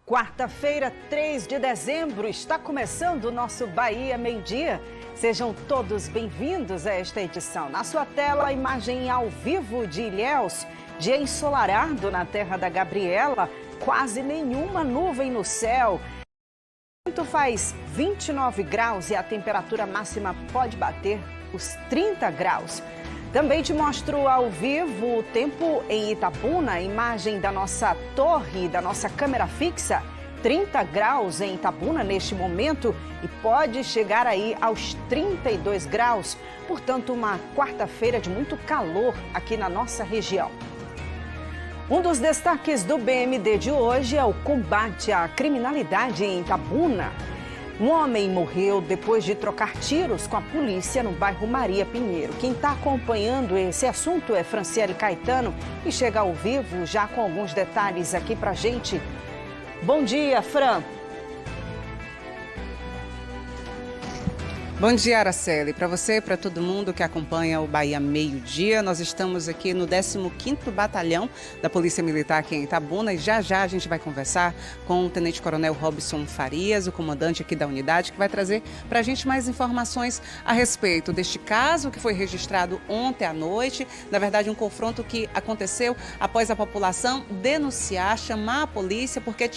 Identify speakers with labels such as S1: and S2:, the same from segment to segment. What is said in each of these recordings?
S1: Quarta-feira, 3 de dezembro, está começando o nosso Bahia Meio-Dia. Sejam todos bem-vindos a esta edição. Na sua tela, a imagem ao vivo de Ilhéus, dia ensolarado na terra da Gabriela, quase nenhuma nuvem no céu. O vento faz 29 graus e a temperatura máxima pode bater os 30 graus. Também te mostro ao vivo o tempo em Itabuna, a imagem da nossa torre, da nossa câmera fixa. 30 graus em Itabuna neste momento e pode chegar aí aos 32 graus. Portanto, uma quarta-feira de muito calor aqui na nossa região. Um dos destaques do BMD de hoje é o combate à criminalidade em Itabuna. Um homem morreu depois de trocar tiros com a polícia no bairro Maria Pinheiro. Quem está acompanhando esse assunto é Franciele Caetano e chega ao vivo já com alguns detalhes aqui pra gente. Bom dia, Fran.
S2: Bom dia, Araceli. Para você e para todo mundo que acompanha o Bahia Meio-Dia, nós estamos aqui no 15º Batalhão da Polícia Militar aqui em Itabuna e já a gente vai conversar com o Tenente Coronel Robson Farias, o comandante aqui da unidade, que vai trazer para a gente mais informações a respeito deste caso que foi registrado ontem à noite. Na verdade, um confronto que aconteceu após a população denunciar, chamar a polícia, porque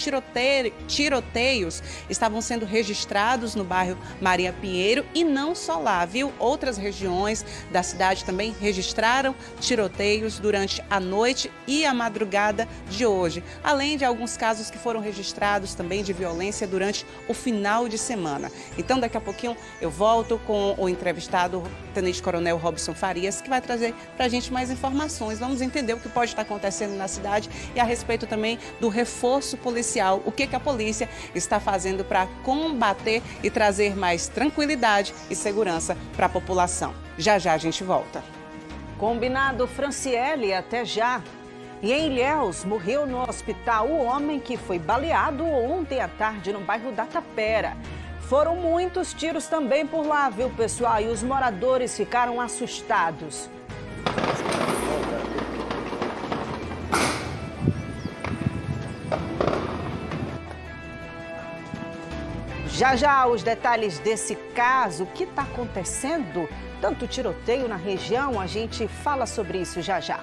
S2: tiroteios estavam sendo registrados no bairro Maria Pinheiro. E não só lá, viu? Outras regiões da cidade também registraram tiroteios durante a noite e a madrugada de hoje. Além de alguns casos que foram registrados também de violência durante o final de semana. Então, daqui a pouquinho eu volto com o entrevistado, o Tenente Coronel Robson Farias, que vai trazer para a gente mais informações. Vamos entender o que pode estar acontecendo na cidade e a respeito também do reforço policial. O que a polícia está fazendo para combater e trazer mais tranquilidade e segurança para a população. Já a gente volta.
S1: Combinado, Franciele, até já. E em Ilhéus, morreu no hospital o homem que foi baleado ontem à tarde no bairro da Tapera. Foram muitos tiros também por lá, viu, pessoal? E os moradores ficaram assustados. Já os detalhes desse caso, o que está acontecendo, tanto tiroteio na região, a gente fala sobre isso já.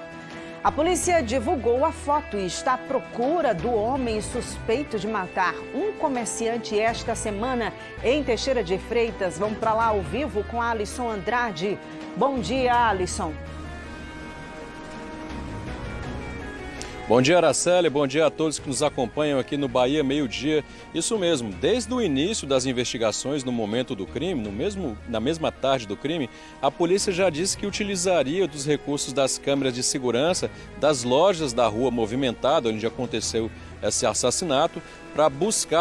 S1: A polícia divulgou a foto e está à procura do homem suspeito de matar um comerciante esta semana em Teixeira de Freitas. Vamos para lá ao vivo com Alisson Andrade. Bom dia, Alisson.
S3: Bom dia, Araceli, bom dia a todos que nos acompanham aqui no Bahia Meio-Dia. Isso mesmo, desde o início das investigações no momento do crime, na mesma tarde do crime, a polícia já disse que utilizaria dos recursos das câmeras de segurança das lojas da rua movimentada, onde aconteceu esse assassinato, para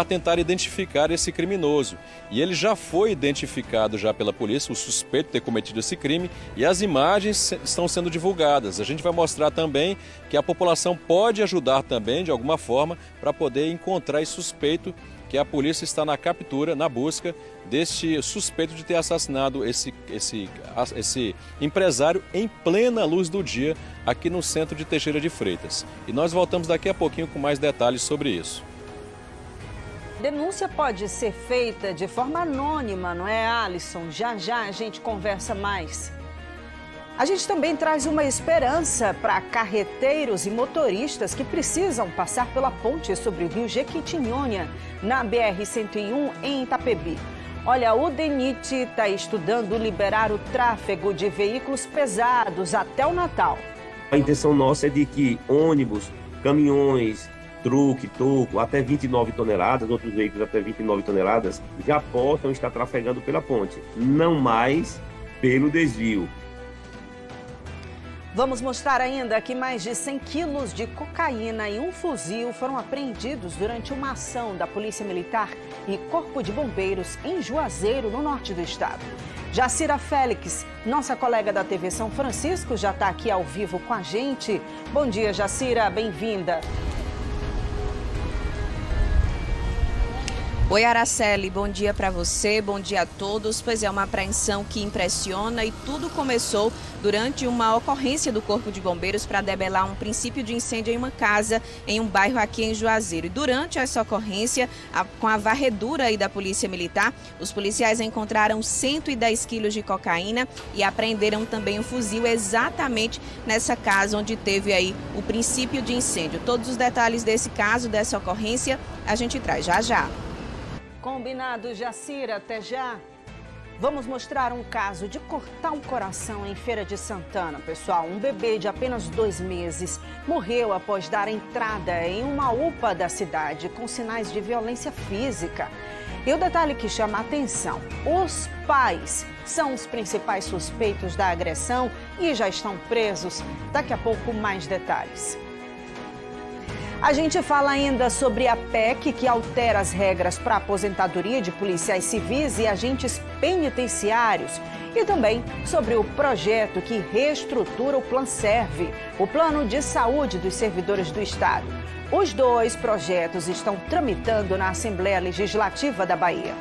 S3: tentar identificar esse criminoso. E ele já foi identificado pela polícia, o suspeito de ter cometido esse crime, e as imagens estão sendo divulgadas. A gente vai mostrar também que a população pode ajudar também, de alguma forma, para poder encontrar esse suspeito, que a polícia está na captura, na busca deste suspeito de ter assassinado esse empresário em plena luz do dia aqui no centro de Teixeira de Freitas. E nós voltamos daqui a pouquinho com mais detalhes sobre isso.
S1: Denúncia pode ser feita de forma anônima, não é, Alisson? Já a gente conversa mais. A gente também traz uma esperança para carreteiros e motoristas que precisam passar pela ponte sobre o rio Jequitinhonha, na BR-101 em Itapebi. Olha, o DENIT está estudando liberar o tráfego de veículos pesados até o Natal.
S4: A intenção nossa é de que ônibus, caminhões, truque, toco, até 29 toneladas, outros veículos até 29 toneladas, já possam estar trafegando pela ponte, não mais pelo desvio.
S1: Vamos mostrar ainda que mais de 100 quilos de cocaína e um fuzil foram apreendidos durante uma ação da Polícia Militar e Corpo de Bombeiros em Juazeiro, no norte do estado. Jacira Félix, nossa colega da TV São Francisco, já está aqui ao vivo com a gente. Bom dia, Jacira, bem-vinda.
S5: Oi, Araceli, bom dia para você, bom dia a todos. Pois é, uma apreensão que impressiona e tudo começou durante uma ocorrência do Corpo de Bombeiros para debelar um princípio de incêndio em uma casa em um bairro aqui em Juazeiro. E durante essa ocorrência, com a varredura aí da Polícia Militar, os policiais encontraram 110 quilos de cocaína e apreenderam também um fuzil exatamente nessa casa onde teve aí o princípio de incêndio. Todos os detalhes desse caso, dessa ocorrência, a gente traz já já.
S1: Combinado, Jacira, até já. Vamos mostrar um caso de cortar o coração em Feira de Santana, pessoal. Um bebê de apenas 2 meses morreu após dar entrada em uma UPA da cidade com sinais de violência física. E o detalhe que chama a atenção: os pais são os principais suspeitos da agressão e já estão presos. Daqui a pouco, mais detalhes. A gente fala ainda sobre a PEC que altera as regras para a aposentadoria de policiais civis e agentes penitenciários. E também sobre o projeto que reestrutura o Planserve, o Plano de Saúde dos Servidores do Estado. Os 2 projetos estão tramitando na Assembleia Legislativa da Bahia.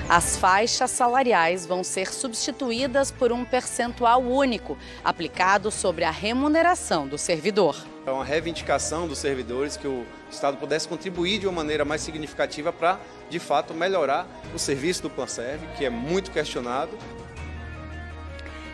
S6: As faixas salariais vão ser substituídas por um percentual único, aplicado sobre a remuneração do servidor.
S7: É uma reivindicação dos servidores que o Estado pudesse contribuir de uma maneira mais significativa para, de fato, melhorar o serviço do Planserve, que é muito questionado.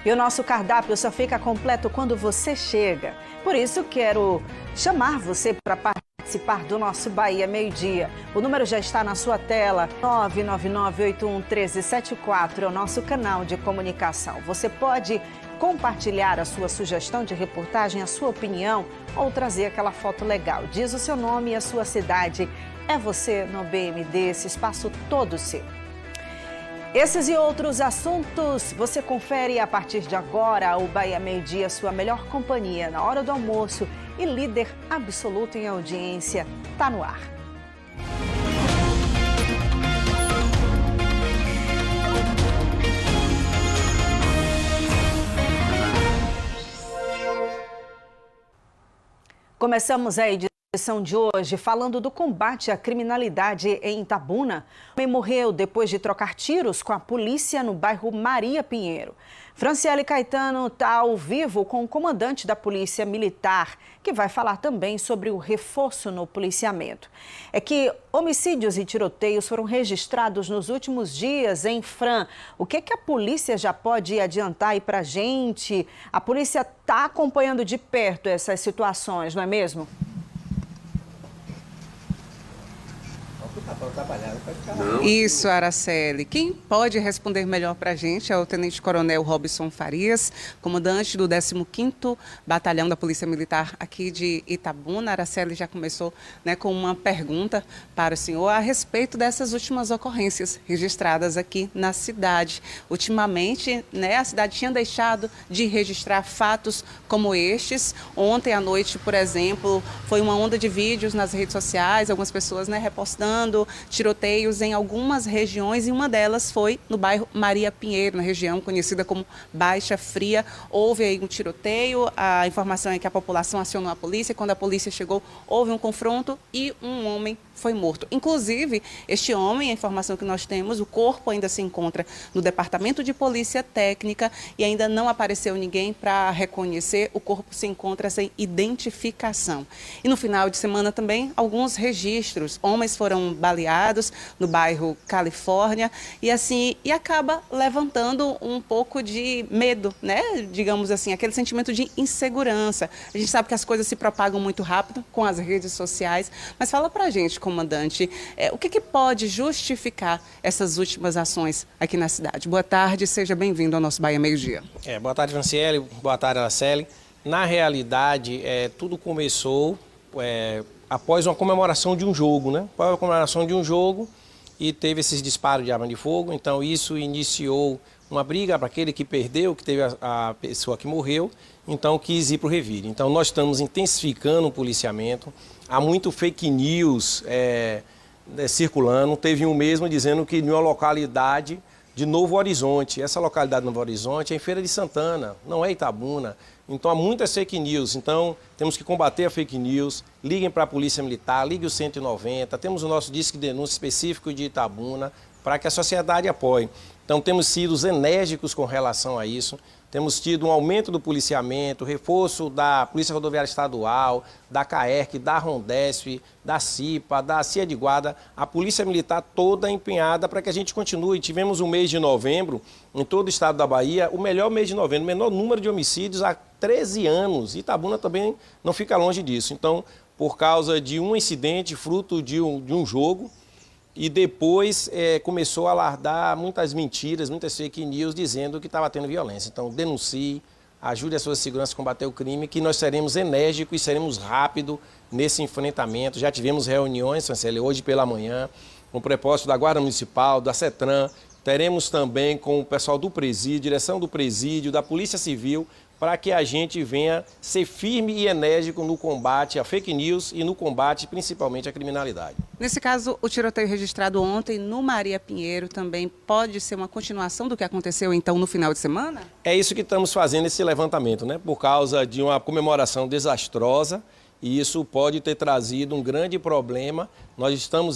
S1: E o nosso cardápio só fica completo quando você chega. Por isso, quero chamar você para participar do nosso Bahia Meio-Dia. O número já está na sua tela, 999811374, é o nosso canal de comunicação. Você pode compartilhar a sua sugestão de reportagem, a sua opinião ou trazer aquela foto legal. Diz o seu nome e a sua cidade. É você no BMD, esse espaço todo seu. Esses e outros assuntos você confere a partir de agora. O Bahia Meio-Dia, sua melhor companhia na hora do almoço e líder absoluto em audiência, tá no ar. Começamos a edição de hoje falando do combate à criminalidade em Itabuna. Um homem morreu depois de trocar tiros com a polícia no bairro Maria Pinheiro. Franciele Caetano está ao vivo com o comandante da Polícia Militar, que vai falar também sobre o reforço no policiamento. É que homicídios e tiroteios foram registrados nos últimos dias em Fran. O que a polícia já pode adiantar aí para a gente? A polícia está acompanhando de perto essas situações, não é mesmo?
S2: Isso, Araceli. Quem pode responder melhor para a gente é o Tenente Coronel Robson Farias, comandante do 15º Batalhão da Polícia Militar aqui de Itabuna. A Araceli já começou, com uma pergunta para o senhor a respeito dessas últimas ocorrências registradas aqui na cidade. Ultimamente, a cidade tinha deixado de registrar fatos como estes. Ontem à noite, por exemplo, foi uma onda de vídeos nas redes sociais, algumas pessoas repostando tiroteios em algumas regiões, e uma delas foi no bairro Maria Pinheiro, na região conhecida como Baixa Fria. Houve aí um tiroteio, a informação é que a população acionou a polícia. Quando a polícia chegou, houve um confronto e um homem foi morto. Inclusive, este homem, a informação que nós temos, o corpo ainda se encontra no Departamento de Polícia Técnica e ainda não apareceu ninguém para reconhecer. O corpo se encontra sem identificação. E no final de semana também, alguns registros. Homens foram baleados no bairro Califórnia e acaba levantando um pouco de medo, digamos assim, aquele sentimento de insegurança. A gente sabe que as coisas se propagam muito rápido com as redes sociais, mas fala pra gente, comandante, o que pode justificar essas últimas ações aqui na cidade? Boa tarde, seja bem-vindo ao nosso Bahia Meio-Dia.
S8: Boa tarde, Franciele, boa tarde, Araceli. Na realidade, tudo começou após uma comemoração de um jogo, Após a comemoração de um jogo e teve esses disparos de arma de fogo, então isso iniciou uma briga para aquele que perdeu, que teve a pessoa que morreu, então quis ir para o revire. Então nós estamos intensificando o policiamento, há muito fake news circulando, teve um mesmo dizendo que em uma localidade de Novo Horizonte, essa localidade de Novo Horizonte é em Feira de Santana, não é Itabuna. Então há muitas fake news, então temos que combater a fake news, liguem para a Polícia Militar, ligue o 190, temos o nosso disque de denúncia específico de Itabuna para que a sociedade apoie. Então temos sido enérgicos com relação a isso, temos tido um aumento do policiamento, reforço da Polícia Rodoviária Estadual, da CAERC, da Rondesp, da CIPA, da CIA de Guarda, a Polícia Militar toda empenhada para que a gente continue. Tivemos um mês de novembro, em todo o estado da Bahia, o melhor mês de novembro, o menor número de homicídios há 13 anos. Itabuna também não fica longe disso. Então, por causa de um incidente, fruto de um jogo, e depois começou a alardar muitas mentiras, muitas fake news, dizendo que estava tendo violência. Então, denuncie, ajude as suas seguranças a combater o crime, que nós seremos enérgicos e seremos rápidos nesse enfrentamento. Já tivemos reuniões, Franciele, hoje pela manhã, com o propósito da Guarda Municipal, da CETRAN, teremos também com o pessoal do presídio, direção do presídio, da Polícia Civil, para que a gente venha ser firme e enérgico no combate à fake news e no combate principalmente à criminalidade.
S2: Nesse caso, o tiroteio registrado ontem no Maria Pinheiro também pode ser uma continuação do que aconteceu então no final de semana?
S8: É isso que estamos fazendo, esse levantamento, né? Por causa de uma comemoração desastrosa, e isso pode ter trazido um grande problema.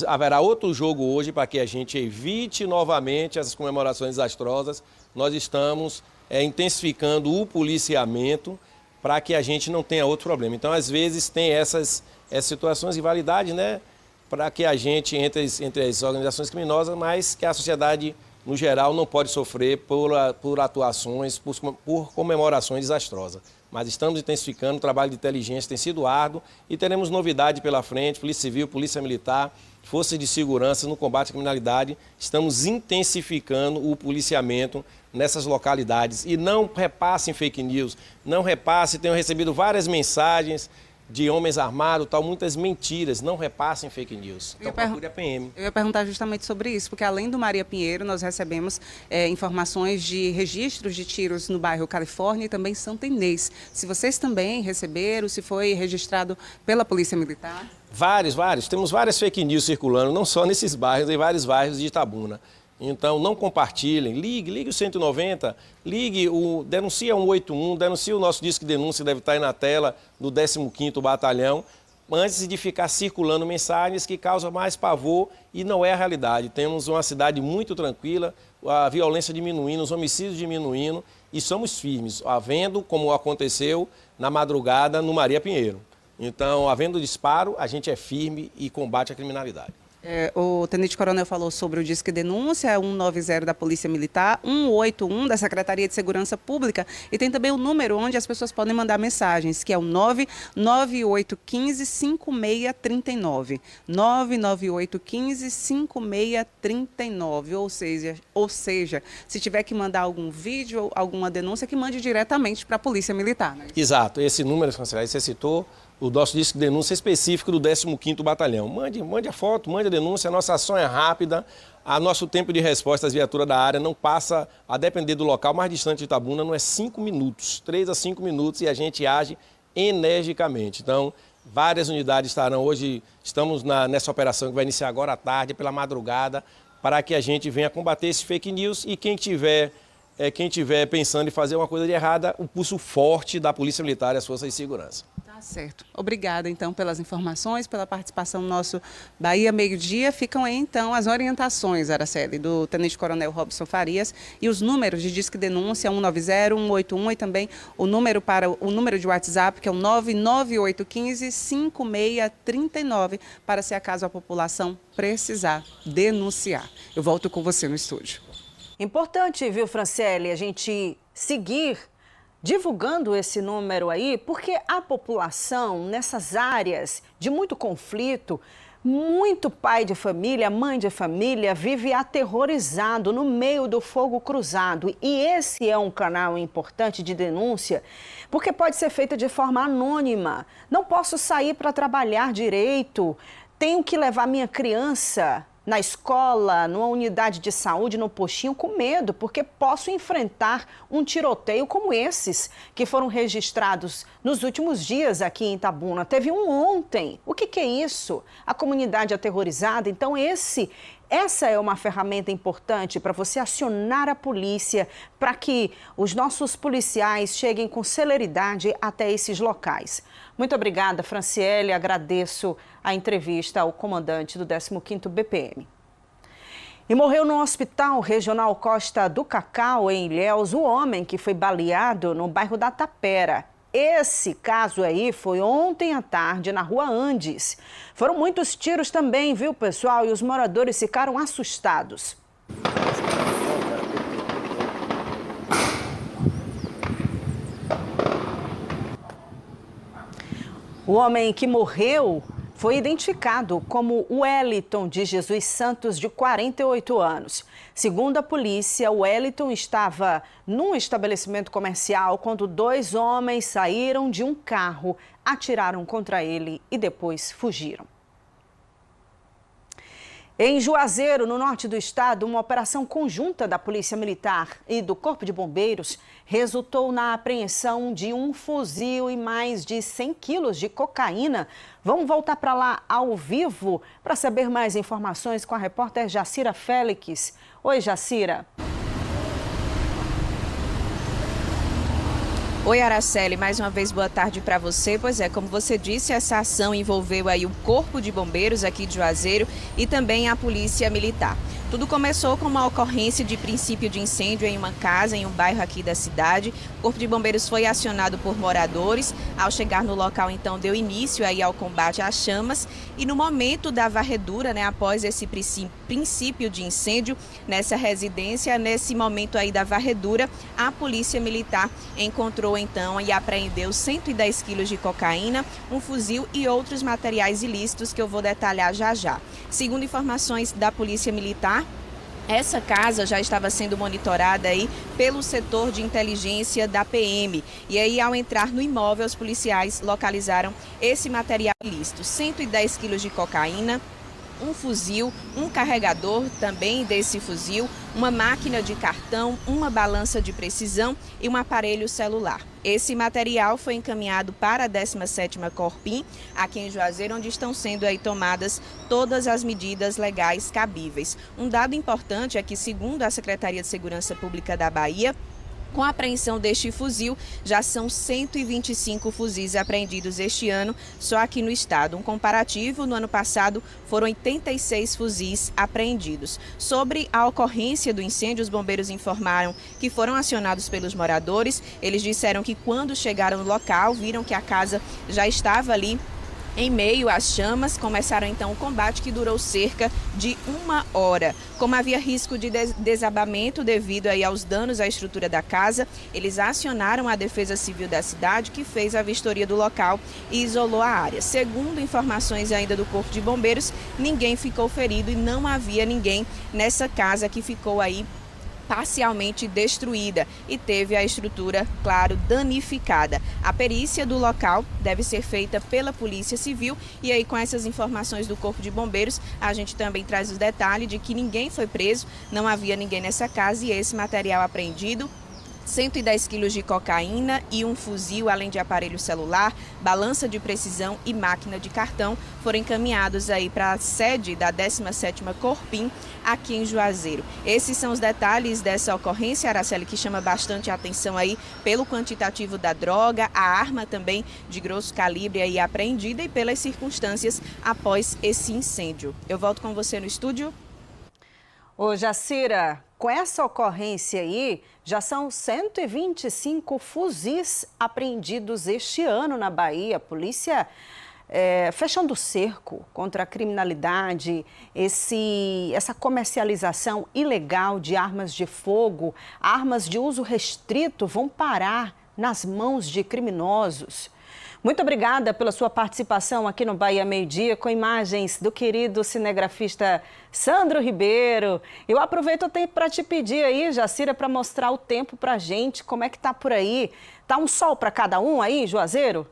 S8: Haverá outro jogo hoje para que a gente evite novamente essas comemorações desastrosas. Nós estamos intensificando o policiamento para que a gente não tenha outro problema. Então, às vezes, tem essas situações de rivalidade, né? Para que a gente, entre as organizações criminosas, mas que a sociedade, no geral, não pode sofrer por atuações, por comemorações desastrosas. Mas estamos intensificando, o trabalho de inteligência tem sido árduo e teremos novidade pela frente, Polícia Civil, Polícia Militar, Forças de Segurança no combate à criminalidade. Estamos intensificando o policiamento nessas localidades. E não repassem fake news, não repassem, tenho recebido várias mensagens de homens armados, muitas mentiras, não repassem fake news. Então procure a PM.
S2: Eu ia perguntar justamente sobre isso, porque além do Maria Pinheiro, nós recebemos informações de registros de tiros no bairro Califórnia e também Santa Inês. Se vocês também receberam, se foi registrado pela Polícia Militar?
S8: Vários. Temos várias fake news circulando, não só nesses bairros, em vários bairros de Itabuna. Então, não compartilhem, ligue o 190, denuncie o 181, denuncie o nosso disque de denúncia, deve estar aí na tela, do 15º Batalhão, antes de ficar circulando mensagens que causam mais pavor e não é a realidade. Temos uma cidade muito tranquila, a violência diminuindo, os homicídios diminuindo e somos firmes, havendo, como aconteceu na madrugada no Maria Pinheiro. Então, havendo disparo, a gente é firme e combate a criminalidade.
S2: O Tenente Coronel falou sobre o Disque Denúncia, 190 da Polícia Militar, 181 da Secretaria de Segurança Pública e tem também o número onde as pessoas podem mandar mensagens, que é o 99815-5639. 99815-5639, ou seja, se tiver que mandar algum vídeo ou alguma denúncia, que mande diretamente para a Polícia Militar. Né?
S8: Exato, esse número, aí você citou, o nosso disco de denúncia específico do 15º Batalhão. Mande a foto, mande a denúncia, a nossa ação é rápida, nosso tempo de resposta às viaturas da área não passa, a depender do local mais distante de Itabuna, não é 5 minutos, 3 a 5 minutos e a gente age energicamente. Então, várias unidades estarão hoje, estamos nessa operação que vai iniciar agora à tarde, pela madrugada, para que a gente venha combater esse fake news e quem tiver pensando em fazer uma coisa de errada, o pulso forte da Polícia Militar e as Forças de Segurança.
S2: Tá certo. Obrigada, então, pelas informações, pela participação no nosso Bahia Meio-Dia. Ficam aí, então, as orientações, Araceli, do Tenente Coronel Robson Farias e os números de Disque Denúncia 190, 181 e também o número de WhatsApp, que é o 99815-5639, para se acaso a população precisar denunciar. Eu volto com você no estúdio.
S1: Importante, viu, Franciele, a gente seguir divulgando esse número aí, porque a população nessas áreas de muito conflito, muito pai de família, mãe de família vive aterrorizado no meio do fogo cruzado. E esse é um canal importante de denúncia, porque pode ser feita de forma anônima. Não posso sair para trabalhar direito, tenho que levar minha criança na escola, numa unidade de saúde, no postinho, com medo, porque posso enfrentar um tiroteio como esses que foram registrados nos últimos dias aqui em Itabuna. Teve um ontem. O que é isso? A comunidade aterrorizada. Então, esse Essa é uma ferramenta importante para você acionar a polícia, para que os nossos policiais cheguem com celeridade até esses locais. Muito obrigada, Franciele. Agradeço a entrevista ao comandante do 15º BPM. E morreu no Hospital Regional Costa do Cacau, em Ilhéus, o homem que foi baleado no bairro da Tapera. Esse caso aí foi ontem à tarde na Rua Andes. Foram muitos tiros também, viu, pessoal? E os moradores ficaram assustados. O homem que morreu foi identificado como Wellington de Jesus Santos, de 48 anos. Segundo a polícia, o Wellington estava num estabelecimento comercial quando 2 homens saíram de um carro, atiraram contra ele e depois fugiram. Em Juazeiro, no norte do estado, uma operação conjunta da Polícia Militar e do Corpo de Bombeiros resultou na apreensão de um fuzil e mais de 100 quilos de cocaína. Vamos voltar para lá ao vivo para saber mais informações com a repórter Jacira Félix. Oi, Jacira.
S5: Oi, Araceli, mais uma vez boa tarde para você. Pois é, como você disse, essa ação envolveu aí o Corpo de Bombeiros aqui de Juazeiro e também a Polícia Militar. Tudo começou com uma ocorrência de princípio de incêndio em uma casa, em um bairro aqui da cidade. O Corpo de Bombeiros foi acionado por moradores. Ao chegar no local, então, deu início aí ao combate às chamas. E no momento da varredura, após esse princípio de incêndio nessa residência, nesse momento aí da varredura, a Polícia Militar encontrou então e apreendeu 110 quilos de cocaína, um fuzil e outros materiais ilícitos que eu vou detalhar já já. Segundo informações da Polícia Militar, essa casa já estava sendo monitorada aí pelo setor de inteligência da PM. E aí, ao entrar no imóvel, os policiais localizaram esse material ilícito: 110 quilos de cocaína, um fuzil, um carregador também desse fuzil, uma máquina de cartão, uma balança de precisão e um aparelho celular. Esse material foi encaminhado para a 17ª Corpim, aqui em Juazeiro, onde estão sendo aí tomadas todas as medidas legais cabíveis. Um dado importante é que, segundo a Secretaria de Segurança Pública da Bahia, com a apreensão deste fuzil, já são 125 fuzis apreendidos este ano, só aqui no estado. Um comparativo, no ano passado, foram 86 fuzis apreendidos. Sobre a ocorrência do incêndio, os bombeiros informaram que foram acionados pelos moradores. Eles disseram que quando chegaram no local, viram que a casa já estava ali em meio às chamas. Começaram então o combate, que durou cerca de 1 hora. Como havia risco de desabamento devido aí aos danos à estrutura da casa, eles acionaram a Defesa Civil da cidade, que fez a vistoria do local e isolou a área. Segundo informações ainda do Corpo de Bombeiros, ninguém ficou ferido e não havia ninguém nessa casa que ficou aí parcialmente destruída e teve a estrutura, claro, danificada. A perícia do local deve ser feita pela Polícia Civil e aí, com essas informações do Corpo de Bombeiros, a gente também traz o detalhe de que ninguém foi preso, não havia ninguém nessa casa e esse material apreendido, 110 quilos de cocaína e um fuzil, além de aparelho celular, balança de precisão e máquina de cartão, foram encaminhados aí para a sede da 17ª Corpim, aqui em Juazeiro. Esses são os detalhes dessa ocorrência, Araceli, que chama bastante a atenção aí pelo quantitativo da droga, a arma também de grosso calibre aí apreendida e pelas circunstâncias após esse incêndio. Eu volto com você no estúdio.
S1: Ô, Jacira, com essa ocorrência aí, já são 125 fuzis apreendidos este ano na Bahia. A polícia fechando o cerco contra a criminalidade, essa comercialização ilegal de armas de fogo, armas de uso restrito vão parar nas mãos de criminosos. Muito obrigada pela sua participação aqui no Bahia Meio Dia, com imagens do querido cinegrafista Sandro Ribeiro. Eu aproveito o tempo para te pedir aí, Jacira, para mostrar o tempo para a gente, como é que tá por aí. Tá um sol para cada um aí, Juazeiro?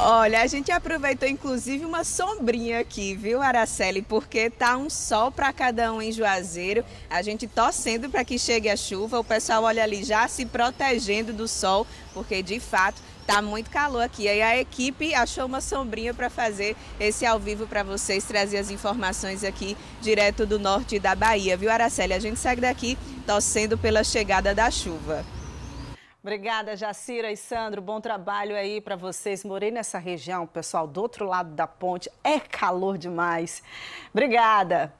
S5: Olha, a gente aproveitou inclusive uma sombrinha aqui, viu, Araceli? Porque tá um sol para cada um em Juazeiro. A gente torcendo para que chegue a chuva. O pessoal olha ali já se protegendo do sol, porque de fato Tá muito calor aqui. Aí a equipe achou uma sombrinha para fazer esse ao vivo para vocês, trazer as informações aqui direto do norte da Bahia, viu, Araceli? A gente segue daqui torcendo pela chegada da chuva.
S1: Obrigada, Jacira e Sandro. Bom trabalho aí para vocês. Morei nessa região, pessoal, do outro lado da ponte. É calor demais. Obrigada.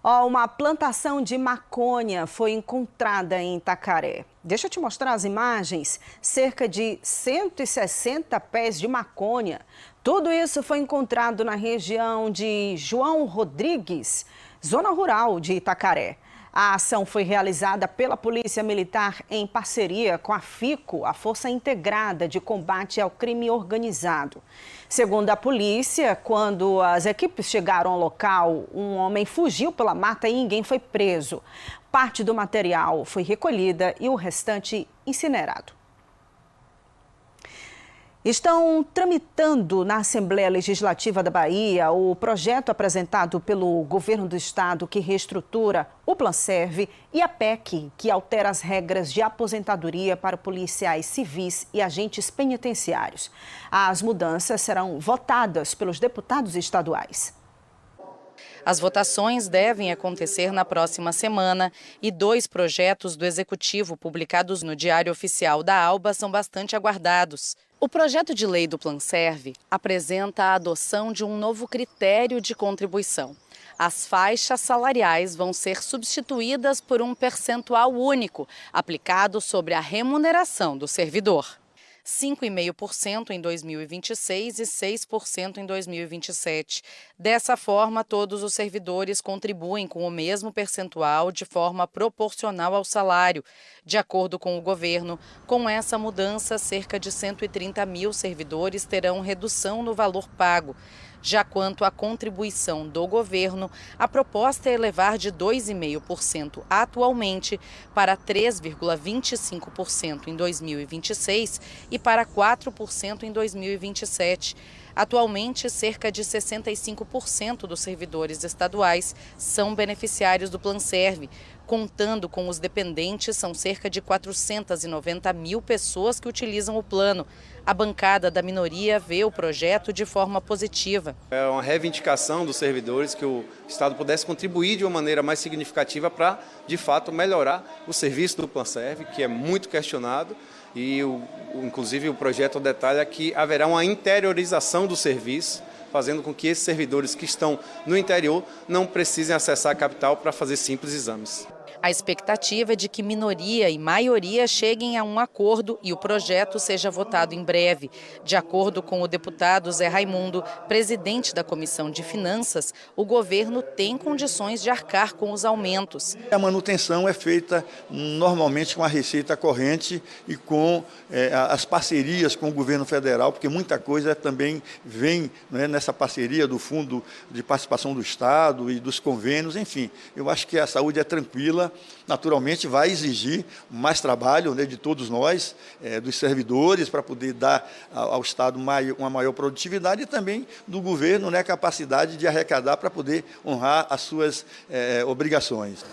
S1: Uma plantação de maconha foi encontrada em Itacaré. Deixa eu te mostrar as imagens. Cerca de 160 pés de maconha. Tudo isso foi encontrado na região de João Rodrigues, zona rural de Itacaré. A ação foi realizada pela Polícia Militar em parceria com a FICO, a Força Integrada de Combate ao Crime Organizado. Segundo a polícia, quando as equipes chegaram ao local, um homem fugiu pela mata e ninguém foi preso. Parte do material foi recolhida e o restante incinerado. Estão tramitando na Assembleia Legislativa da Bahia o projeto apresentado pelo governo do estado que reestrutura o Planserve e a PEC, que altera as regras de aposentadoria para policiais civis e agentes penitenciários. As mudanças serão votadas pelos deputados estaduais.
S6: As votações devem acontecer na próxima semana e 2 projetos do Executivo publicados no Diário Oficial da ALBA são bastante aguardados. O projeto de lei do Planserve apresenta a adoção de um novo critério de contribuição. As faixas salariais vão ser substituídas por um percentual único, aplicado sobre a remuneração do servidor. 5,5% em 2026 e 6% em 2027. Dessa forma, todos os servidores contribuem com o mesmo percentual de forma proporcional ao salário. De acordo com o governo, com essa mudança, cerca de 130 mil servidores terão redução no valor pago. Já quanto à contribuição do governo, a proposta é elevar de 2,5% atualmente para 3,25% em 2026 e para 4% em 2027. Atualmente, cerca de 65% dos servidores estaduais são beneficiários do Planserve. Contando com os dependentes, são cerca de 490 mil pessoas que utilizam o plano. A bancada da minoria vê o projeto de forma positiva.
S7: É uma reivindicação dos servidores que o Estado pudesse contribuir de uma maneira mais significativa para, de fato, melhorar o serviço do Planserve, que é muito questionado. E, inclusive, o projeto detalha que haverá uma interiorização do serviço, fazendo com que esses servidores que estão no interior não precisem acessar a capital para fazer simples exames.
S6: A expectativa é de que minoria e maioria cheguem a um acordo e o projeto seja votado em breve. De acordo com o deputado Zé Raimundo, presidente da Comissão de Finanças, o governo tem condições de arcar com os aumentos.
S9: A manutenção é feita normalmente com a receita corrente e com as parcerias com o governo federal, porque muita coisa também vem, né, nessa parceria do Fundo de Participação do Estado e dos convênios, enfim. Eu acho que a saúde é tranquila. Naturalmente vai exigir mais trabalho, né, de todos nós, dos servidores, para poder dar ao Estado uma maior produtividade e também do governo, né, capacidade de arrecadar para poder honrar as suas obrigações.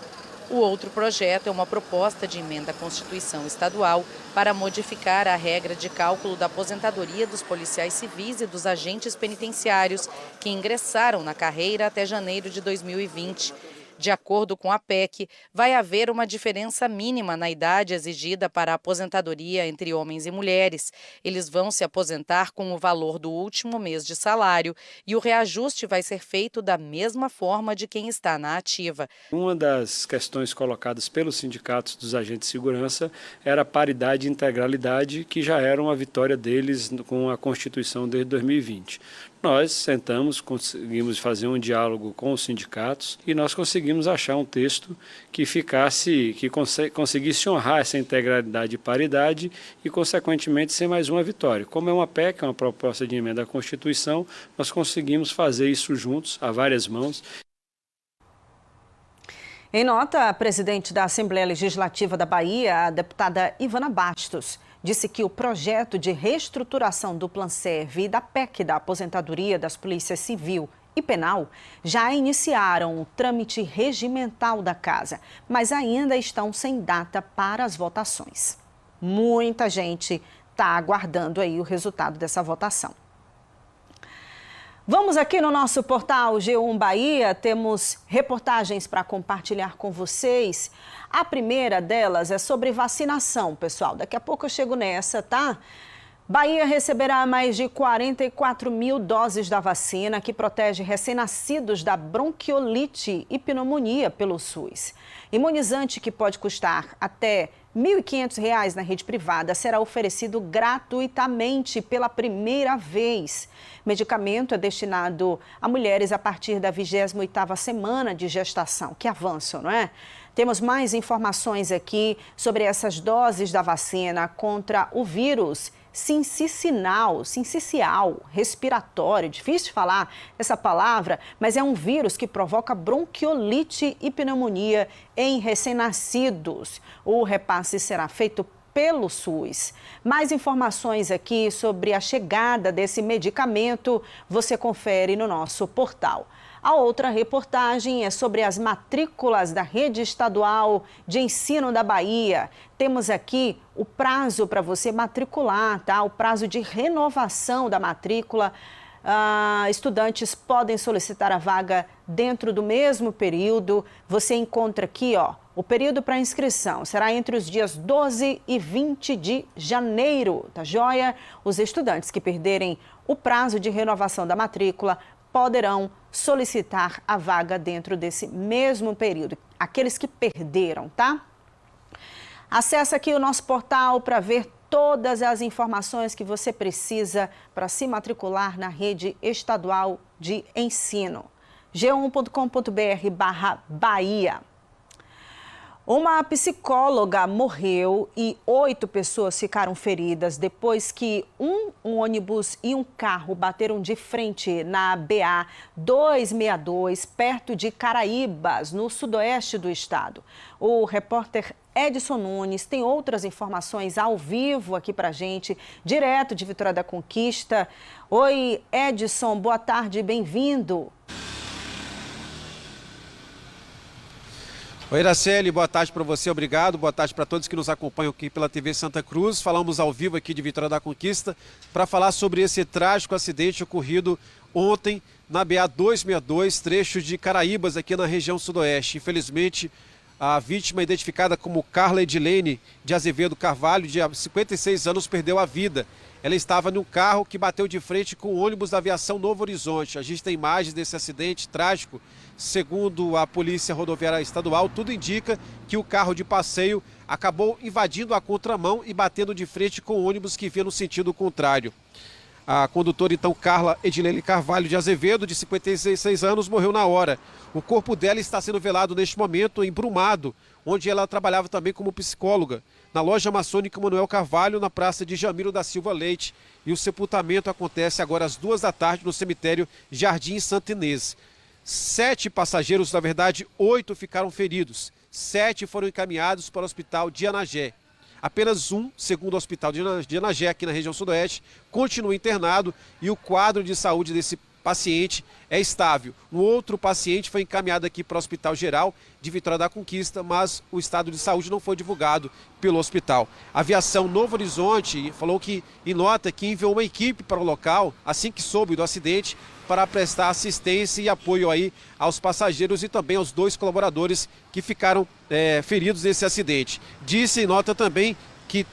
S6: O outro projeto é uma proposta de emenda à Constituição Estadual para modificar a regra de cálculo da aposentadoria dos policiais civis e dos agentes penitenciários que ingressaram na carreira até janeiro de 2020. De acordo com a PEC, vai haver uma diferença mínima na idade exigida para a aposentadoria entre homens e mulheres. Eles vão se aposentar com o valor do último mês de salário e o reajuste vai ser feito da mesma forma de quem está na ativa.
S10: Uma das questões colocadas pelos sindicatos dos agentes de segurança era a paridade e integralidade, que já era uma vitória deles com a Constituição desde 2020. Nós sentamos, conseguimos fazer um diálogo com os sindicatos e nós conseguimos achar um texto que conseguisse honrar essa integralidade e paridade e, consequentemente, ser mais uma vitória. Como é uma PEC, uma proposta de emenda à Constituição, nós conseguimos fazer isso juntos, a várias mãos.
S1: Em nota, a presidente da Assembleia Legislativa da Bahia, a deputada Ivana Bastos, disse que o projeto de reestruturação do Planserve e da PEC da aposentadoria das polícias civil e penal já iniciaram o trâmite regimental da casa, mas ainda estão sem data para as votações. Muita gente está aguardando aí o resultado dessa votação. Vamos aqui no nosso portal G1 Bahia, temos reportagens para compartilhar com vocês. A primeira delas é sobre vacinação, pessoal. Daqui a pouco eu chego nessa, tá? Bahia receberá mais de 44 mil doses da vacina que protege recém-nascidos da bronquiolite e pneumonia pelo SUS. Imunizante que pode custar até R$ 1.500 na rede privada será oferecido gratuitamente pela primeira vez. Medicamento é destinado a mulheres a partir da 28ª semana de gestação. Que avanço, não é? Temos mais informações aqui sobre essas doses da vacina contra o vírus sincicial respiratório. Difícil de falar essa palavra, mas é um vírus que provoca bronquiolite e pneumonia em recém-nascidos. O repasse será feito pelo SUS. Mais informações aqui sobre a chegada desse medicamento você confere no nosso portal. A outra reportagem é sobre as matrículas da rede estadual de ensino da Bahia. Temos aqui o prazo para você matricular, tá? O prazo de renovação da matrícula. Estudantes podem solicitar a vaga dentro do mesmo período. Você encontra aqui, ó, o período para inscrição. Será entre os dias 12 e 20 de janeiro, tá joia? Os estudantes que perderem o prazo de renovação da matrícula poderão solicitar a vaga dentro desse mesmo período. Aqueles que perderam, tá? Acesse aqui o nosso portal para ver todas as informações que você precisa para se matricular na rede estadual de ensino. g1.com.br/Bahia. Uma psicóloga morreu e 8 pessoas ficaram feridas depois que um ônibus e um carro bateram de frente na BA 262, perto de Caraíbas, no sudoeste do estado. O repórter Edson Nunes tem outras informações ao vivo aqui pra gente, direto de Vitória da Conquista. Oi, Edson, boa tarde, bem-vindo.
S11: Oi, Araceli, boa tarde para você, obrigado. Boa tarde para todos que nos acompanham aqui pela TV Santa Cruz. Falamos ao vivo aqui de Vitória da Conquista para falar sobre esse trágico acidente ocorrido ontem na BA 262, trecho de Caraíbas, aqui na região sudoeste. Infelizmente, a vítima, identificada como Carla Edilene de Azevedo Carvalho, de 56 anos, perdeu a vida. Ela estava num carro que bateu de frente com o ônibus da aviação Novo Horizonte. A gente tem imagens desse acidente trágico. Segundo a Polícia Rodoviária Estadual, tudo indica que o carro de passeio acabou invadindo a contramão e batendo de frente com o ônibus que vinha no sentido contrário. A condutora, então, Carla Edilene Carvalho de Azevedo, de 56 anos, morreu na hora. O corpo dela está sendo velado neste momento em Brumado, onde ela trabalhava também como psicóloga, na loja maçônica Manuel Carvalho, na praça de Jamiro da Silva Leite. E o sepultamento acontece agora às 2 da tarde no cemitério Jardim Santa Inês. 7 passageiros, na verdade, 8 ficaram feridos. 7 foram encaminhados para o hospital de Anagé. Apenas um, segundo o hospital de Anagé, aqui na região sudoeste, continua internado e o quadro de saúde desse paciente é estável. Um outro paciente foi encaminhado aqui para o Hospital Geral de Vitória da Conquista, mas o estado de saúde não foi divulgado pelo hospital. A aviação Novo Horizonte falou que, em nota, que enviou uma equipe para o local, assim que soube do acidente, para prestar assistência e apoio aí aos passageiros e também aos 2 colaboradores que ficaram feridos nesse acidente. Disse em nota também que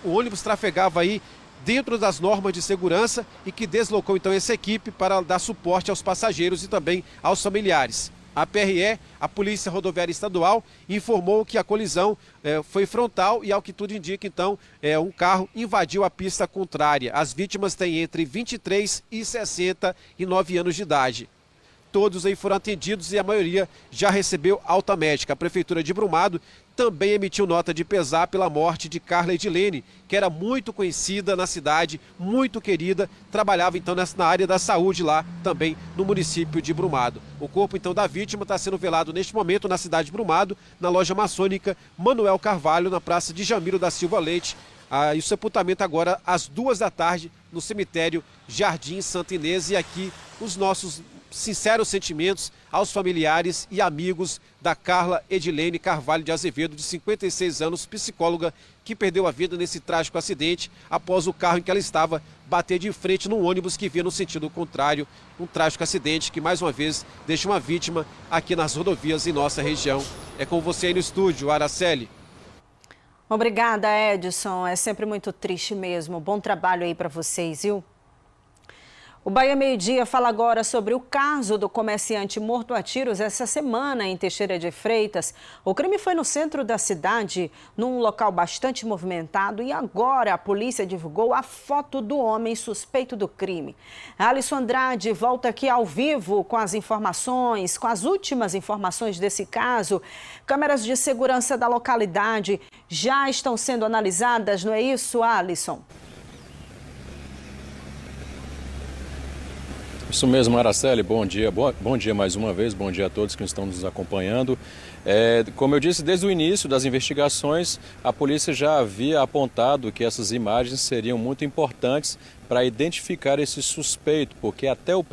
S11: o ônibus trafegava aí dentro das normas de segurança e que deslocou então essa equipe para dar suporte aos passageiros e também aos familiares. A PRE, a Polícia Rodoviária Estadual, informou que a colisão foi frontal e, ao que tudo indica, então, um carro invadiu a pista contrária. As vítimas têm entre 23 e 69 anos de idade. Todos aí foram atendidos e a maioria já recebeu alta médica. A Prefeitura de Brumado também emitiu nota de pesar pela morte de Carla Edilene, que era muito conhecida na cidade, muito querida, trabalhava então na área da saúde lá também no município de Brumado. O corpo então da vítima está sendo velado neste momento na cidade de Brumado, na loja maçônica Manuel Carvalho, na praça de Jamiro da Silva Leite. E o sepultamento agora às 2 da tarde no cemitério Jardim Santa Inês. E aqui os nossos sinceros sentimentos aos familiares e amigos da Carla Edilene Carvalho de Azevedo, de 56 anos, psicóloga, que perdeu a vida nesse trágico acidente após o carro em que ela estava bater de frente num ônibus que vinha no sentido contrário. Um trágico acidente que, mais uma vez, deixa uma vítima aqui nas rodovias em nossa região. É com você aí no estúdio, Araceli.
S1: Obrigada, Edson. É sempre muito triste mesmo. Bom trabalho aí para vocês, viu? O Bahia Meio Dia fala agora sobre o caso do comerciante morto a tiros essa semana em Teixeira de Freitas. O crime foi no centro da cidade, num local bastante movimentado, e agora a polícia divulgou a foto do homem suspeito do crime. Alisson Andrade volta aqui ao vivo com as informações, com as últimas informações desse caso. Câmeras de segurança da localidade já estão sendo analisadas, não é isso, Alisson?
S3: Isso mesmo, Araceli, bom dia. Bom dia mais uma vez, bom dia a todos que estão nos acompanhando. Como eu disse, desde o início das investigações, a polícia já havia apontado que essas imagens seriam muito importantes para identificar esse suspeito, porque até o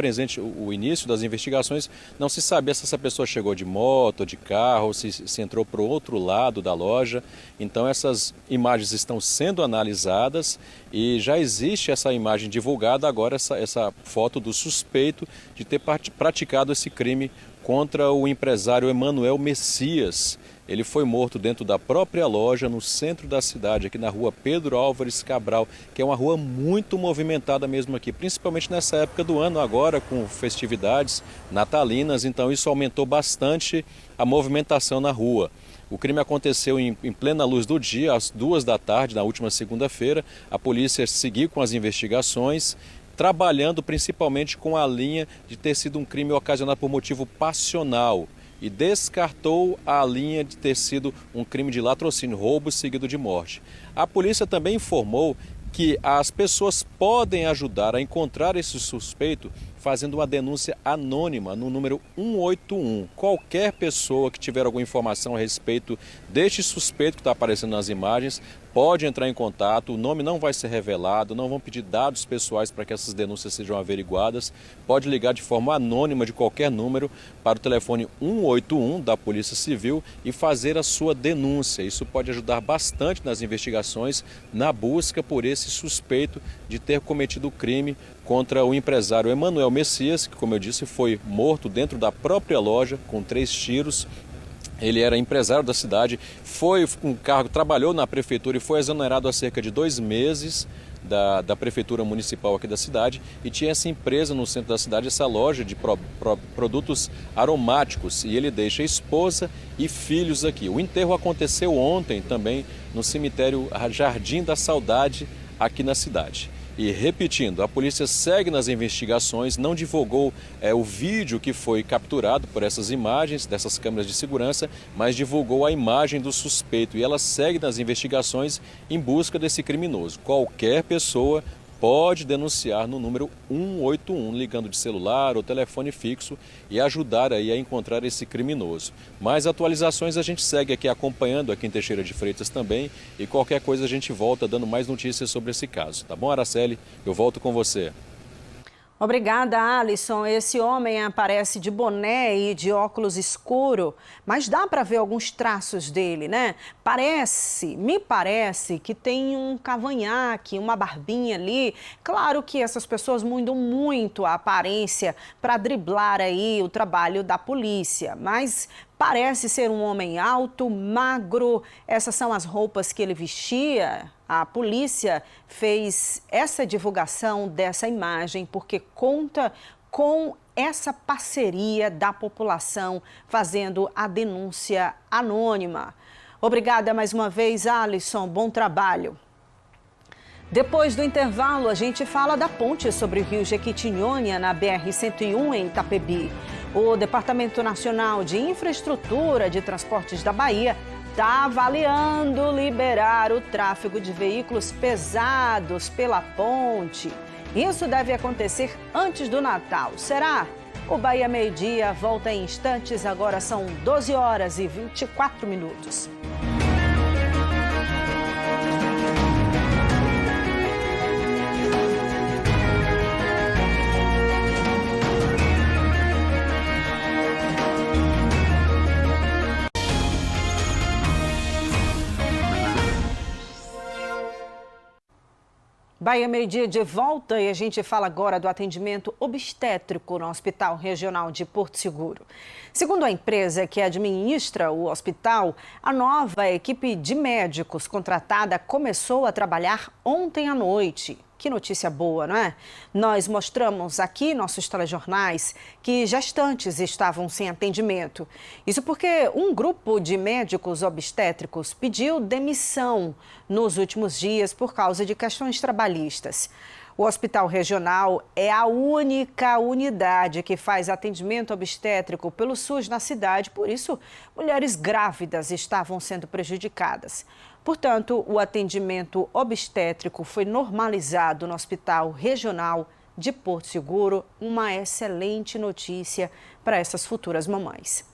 S3: início das investigações não se sabia se essa pessoa chegou de moto, de carro, se entrou para o outro lado da loja. Então essas imagens estão sendo analisadas e já existe essa imagem divulgada, agora essa foto do suspeito de ter praticado esse crime contra o empresário Emanuel Messias. Ele foi morto dentro da própria loja, no centro da cidade, aqui na rua Pedro Álvares Cabral, que é uma rua muito movimentada mesmo aqui, principalmente nessa época do ano, agora com festividades natalinas, então isso aumentou bastante a movimentação na rua. O crime aconteceu em plena luz do dia, às 2 da tarde, na última segunda-feira. A polícia seguiu com as investigações, trabalhando principalmente com a linha de ter sido um crime ocasionado por motivo passional, e descartou a linha de ter sido um crime de latrocínio, roubo seguido de morte. A polícia também informou que as pessoas podem ajudar a encontrar esse suspeito fazendo uma denúncia anônima no número 181. Qualquer pessoa que tiver alguma informação a respeito deste suspeito que está aparecendo nas imagens pode entrar em contato, o nome não vai ser revelado, não vão pedir dados pessoais para que essas denúncias sejam averiguadas. Pode ligar de forma anônima de qualquer número para o telefone 181 da Polícia Civil e fazer a sua denúncia. Isso pode ajudar bastante nas investigações, na busca por esse suspeito de ter cometido o crime contra o empresário Emanuel Messias, que, como eu disse, foi morto dentro da própria loja com 3 tiros. Ele era empresário da cidade, foi com cargo, trabalhou na prefeitura e foi exonerado há cerca de 2 meses da prefeitura municipal aqui da cidade, e tinha essa empresa no centro da cidade, essa loja de produtos aromáticos, e ele deixa a esposa e filhos aqui. O enterro aconteceu ontem também no cemitério Jardim da Saudade aqui na cidade. E repetindo, a polícia segue nas investigações, não divulgou o vídeo que foi capturado por essas imagens, dessas câmeras de segurança, mas divulgou a imagem do suspeito, e ela segue nas investigações em busca desse criminoso. Qualquer pessoa pode denunciar no número 181, ligando de celular ou telefone fixo, e ajudar aí a encontrar esse criminoso. Mais atualizações a gente segue aqui acompanhando aqui em Teixeira de Freitas também, e qualquer coisa a gente volta dando mais notícias sobre esse caso. Tá bom, Araceli? Eu volto com você.
S1: Obrigada, Alisson. Esse homem aparece de boné e de óculos escuro, mas dá para ver alguns traços dele, né? Me parece que tem um cavanhaque, uma barbinha ali. Claro que essas pessoas mudam muito a aparência para driblar aí o trabalho da polícia, mas parece ser um homem alto, magro. Essas são as roupas que ele vestia. A polícia fez essa divulgação dessa imagem porque conta com essa parceria da população fazendo a denúncia anônima. Obrigada mais uma vez, Alisson. Bom trabalho. Depois do intervalo, a gente fala da ponte sobre o rio Jequitinhonha, na BR-101, em Itapebi. O Departamento Nacional de Infraestrutura de Transportes da Bahia está avaliando liberar o tráfego de veículos pesados pela ponte. Isso deve acontecer antes do Natal. Será? O Bahia Meio Dia volta em instantes. Agora são 12 horas e 24 minutos. Bahia Meio-Dia de volta e a gente fala agora do atendimento obstétrico no Hospital Regional de Porto Seguro. Segundo a empresa que administra o hospital, a nova equipe de médicos contratada começou a trabalhar ontem à noite. Que notícia boa, não é? Nós mostramos aqui nossos telejornais que gestantes estavam sem atendimento. Isso porque um grupo de médicos obstétricos pediu demissão nos últimos dias por causa de questões trabalhistas. O Hospital Regional é a única unidade que faz atendimento obstétrico pelo SUS na cidade, por isso, mulheres grávidas estavam sendo prejudicadas. Portanto, o atendimento obstétrico foi normalizado no Hospital Regional de Porto Seguro, uma excelente notícia para essas futuras mamães.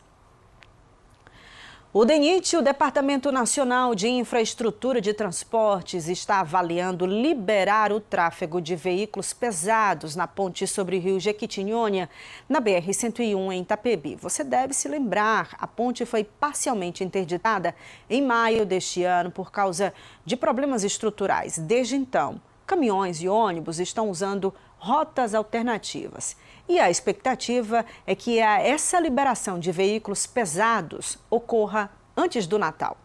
S1: O DENIT, o Departamento Nacional de Infraestrutura de Transportes, está avaliando liberar o tráfego de veículos pesados na ponte sobre o rio Jequitinhonha, na BR-101 em Itapebi. Você deve se lembrar, a ponte foi parcialmente interditada em maio deste ano por causa de problemas estruturais. Desde então, caminhões e ônibus estão usando rotas alternativas. E a expectativa é que essa liberação de veículos pesados ocorra antes do Natal.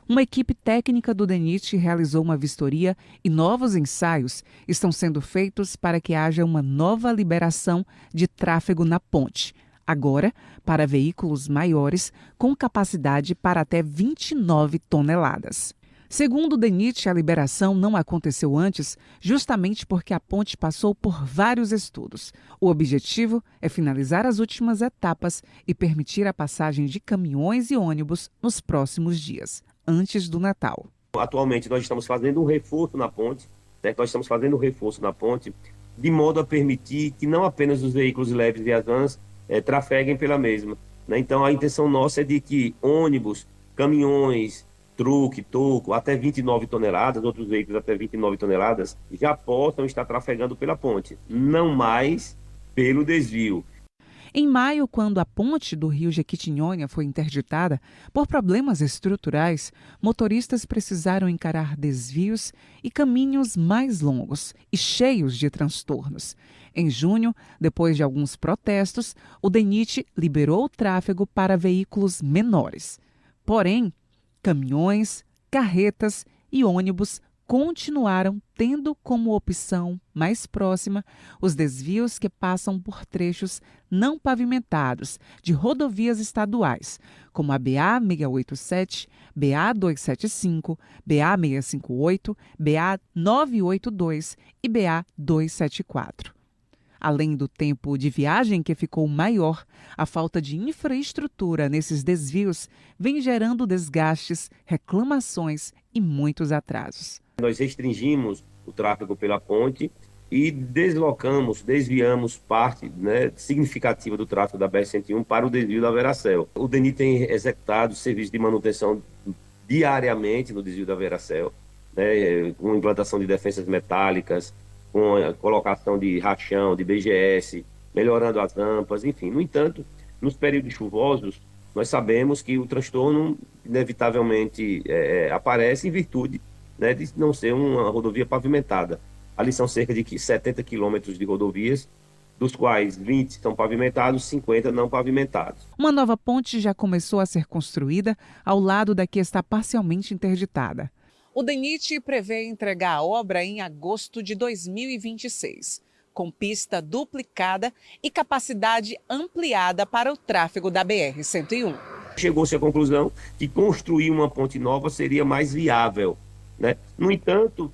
S12: Uma equipe técnica do DENIT realizou uma vistoria e novos ensaios estão sendo feitos para que haja uma nova liberação de tráfego na ponte. Agora, para veículos maiores, com capacidade para até 29 toneladas. Segundo o DENIT, a liberação não aconteceu antes justamente porque a ponte passou por vários estudos. O objetivo é finalizar as últimas etapas e permitir a passagem de caminhões e ônibus nos próximos dias, antes do Natal.
S4: Atualmente nós estamos fazendo um reforço na ponte, certo? Nós estamos fazendo um reforço na ponte de modo a permitir que não apenas os veículos leves e as vans trafeguem pela mesma, né? Então a intenção nossa é de que ônibus, caminhões, truque, toco, até 29 toneladas, outros veículos até 29 toneladas, já possam estar trafegando pela ponte, não mais pelo desvio.
S12: Em maio, quando a ponte do rio Jequitinhonha foi interditada por problemas estruturais, motoristas precisaram encarar desvios e caminhos mais longos e cheios de transtornos. Em junho, depois de alguns protestos, o DENIT liberou o tráfego para veículos menores. Porém, caminhões, carretas e ônibus continuaram tendo como opção mais próxima os desvios que passam por trechos não pavimentados de rodovias estaduais, como a BA-687, BA-275, BA-658, BA-982 e BA-274. Além do tempo de viagem que ficou maior, a falta de infraestrutura nesses desvios vem gerando desgastes, reclamações e muitos atrasos.
S4: Nós restringimos o tráfego pela ponte e desviamos parte, né, significativa do tráfego da BR-101 para o desvio da Veracel. O DENIT tem executado serviço de manutenção diariamente no desvio da Veracel, né, com implantação de defensas metálicas, com a colocação de rachão, de BGS, melhorando as rampas, enfim. No entanto, nos períodos chuvosos, nós sabemos que o transtorno inevitavelmente aparece em virtude, né, de não ser uma rodovia pavimentada. Ali são cerca de 70 quilômetros de rodovias, dos quais 20 estão pavimentados, 50 não pavimentados.
S12: Uma nova ponte já começou a ser construída ao lado da que está parcialmente interditada.
S2: O DENIT prevê entregar a obra em agosto de 2026, com pista duplicada e capacidade ampliada para o tráfego da BR-101.
S4: Chegou-se à conclusão que construir uma ponte nova seria mais viável, né? No entanto,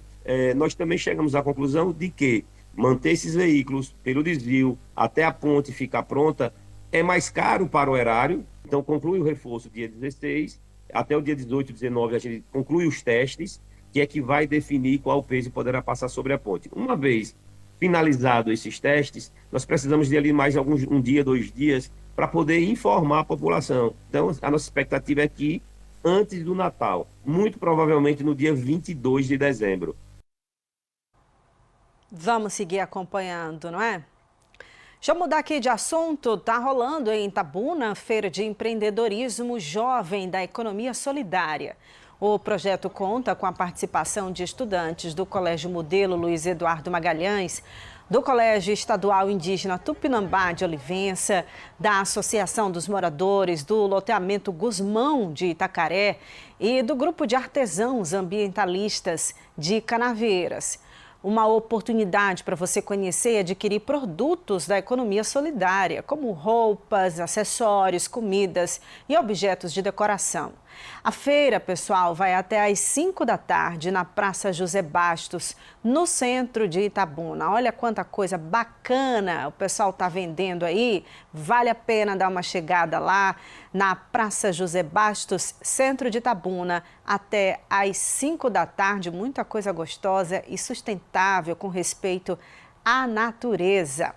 S4: nós também chegamos à conclusão de que manter esses veículos pelo desvio até a ponte ficar pronta é mais caro para o erário. Então conclui o reforço dia 16, até o dia 18, 19 a gente conclui os testes, que é que vai definir qual peso poderá passar sobre a ponte. Uma vez finalizados esses testes, nós precisamos de ali mais um dia, 2 dias, para poder informar a população. Então a nossa expectativa é que antes do Natal, muito provavelmente no dia 22 de dezembro.
S1: Vamos seguir acompanhando, não é? Deixa eu mudar aqui de assunto. Está rolando em Itabuna a Feira de Empreendedorismo Jovem da Economia Solidária. O projeto conta com a participação de estudantes do Colégio Modelo Luiz Eduardo Magalhães, do Colégio Estadual Indígena Tupinambá de Olivença, da Associação dos Moradores do Loteamento Gusmão de Itacaré e do Grupo de Artesãos Ambientalistas de Canaveiras. Uma oportunidade para você conhecer e adquirir produtos da economia solidária, como roupas, acessórios, comidas e objetos de decoração. A feira, pessoal, vai até às 5 da tarde na Praça José Bastos, no centro de Itabuna. Olha quanta coisa bacana o pessoal está vendendo aí. Vale a pena dar uma chegada lá na Praça José Bastos, centro de Itabuna, até às 5 da tarde. Muita coisa gostosa e sustentável com respeito à natureza.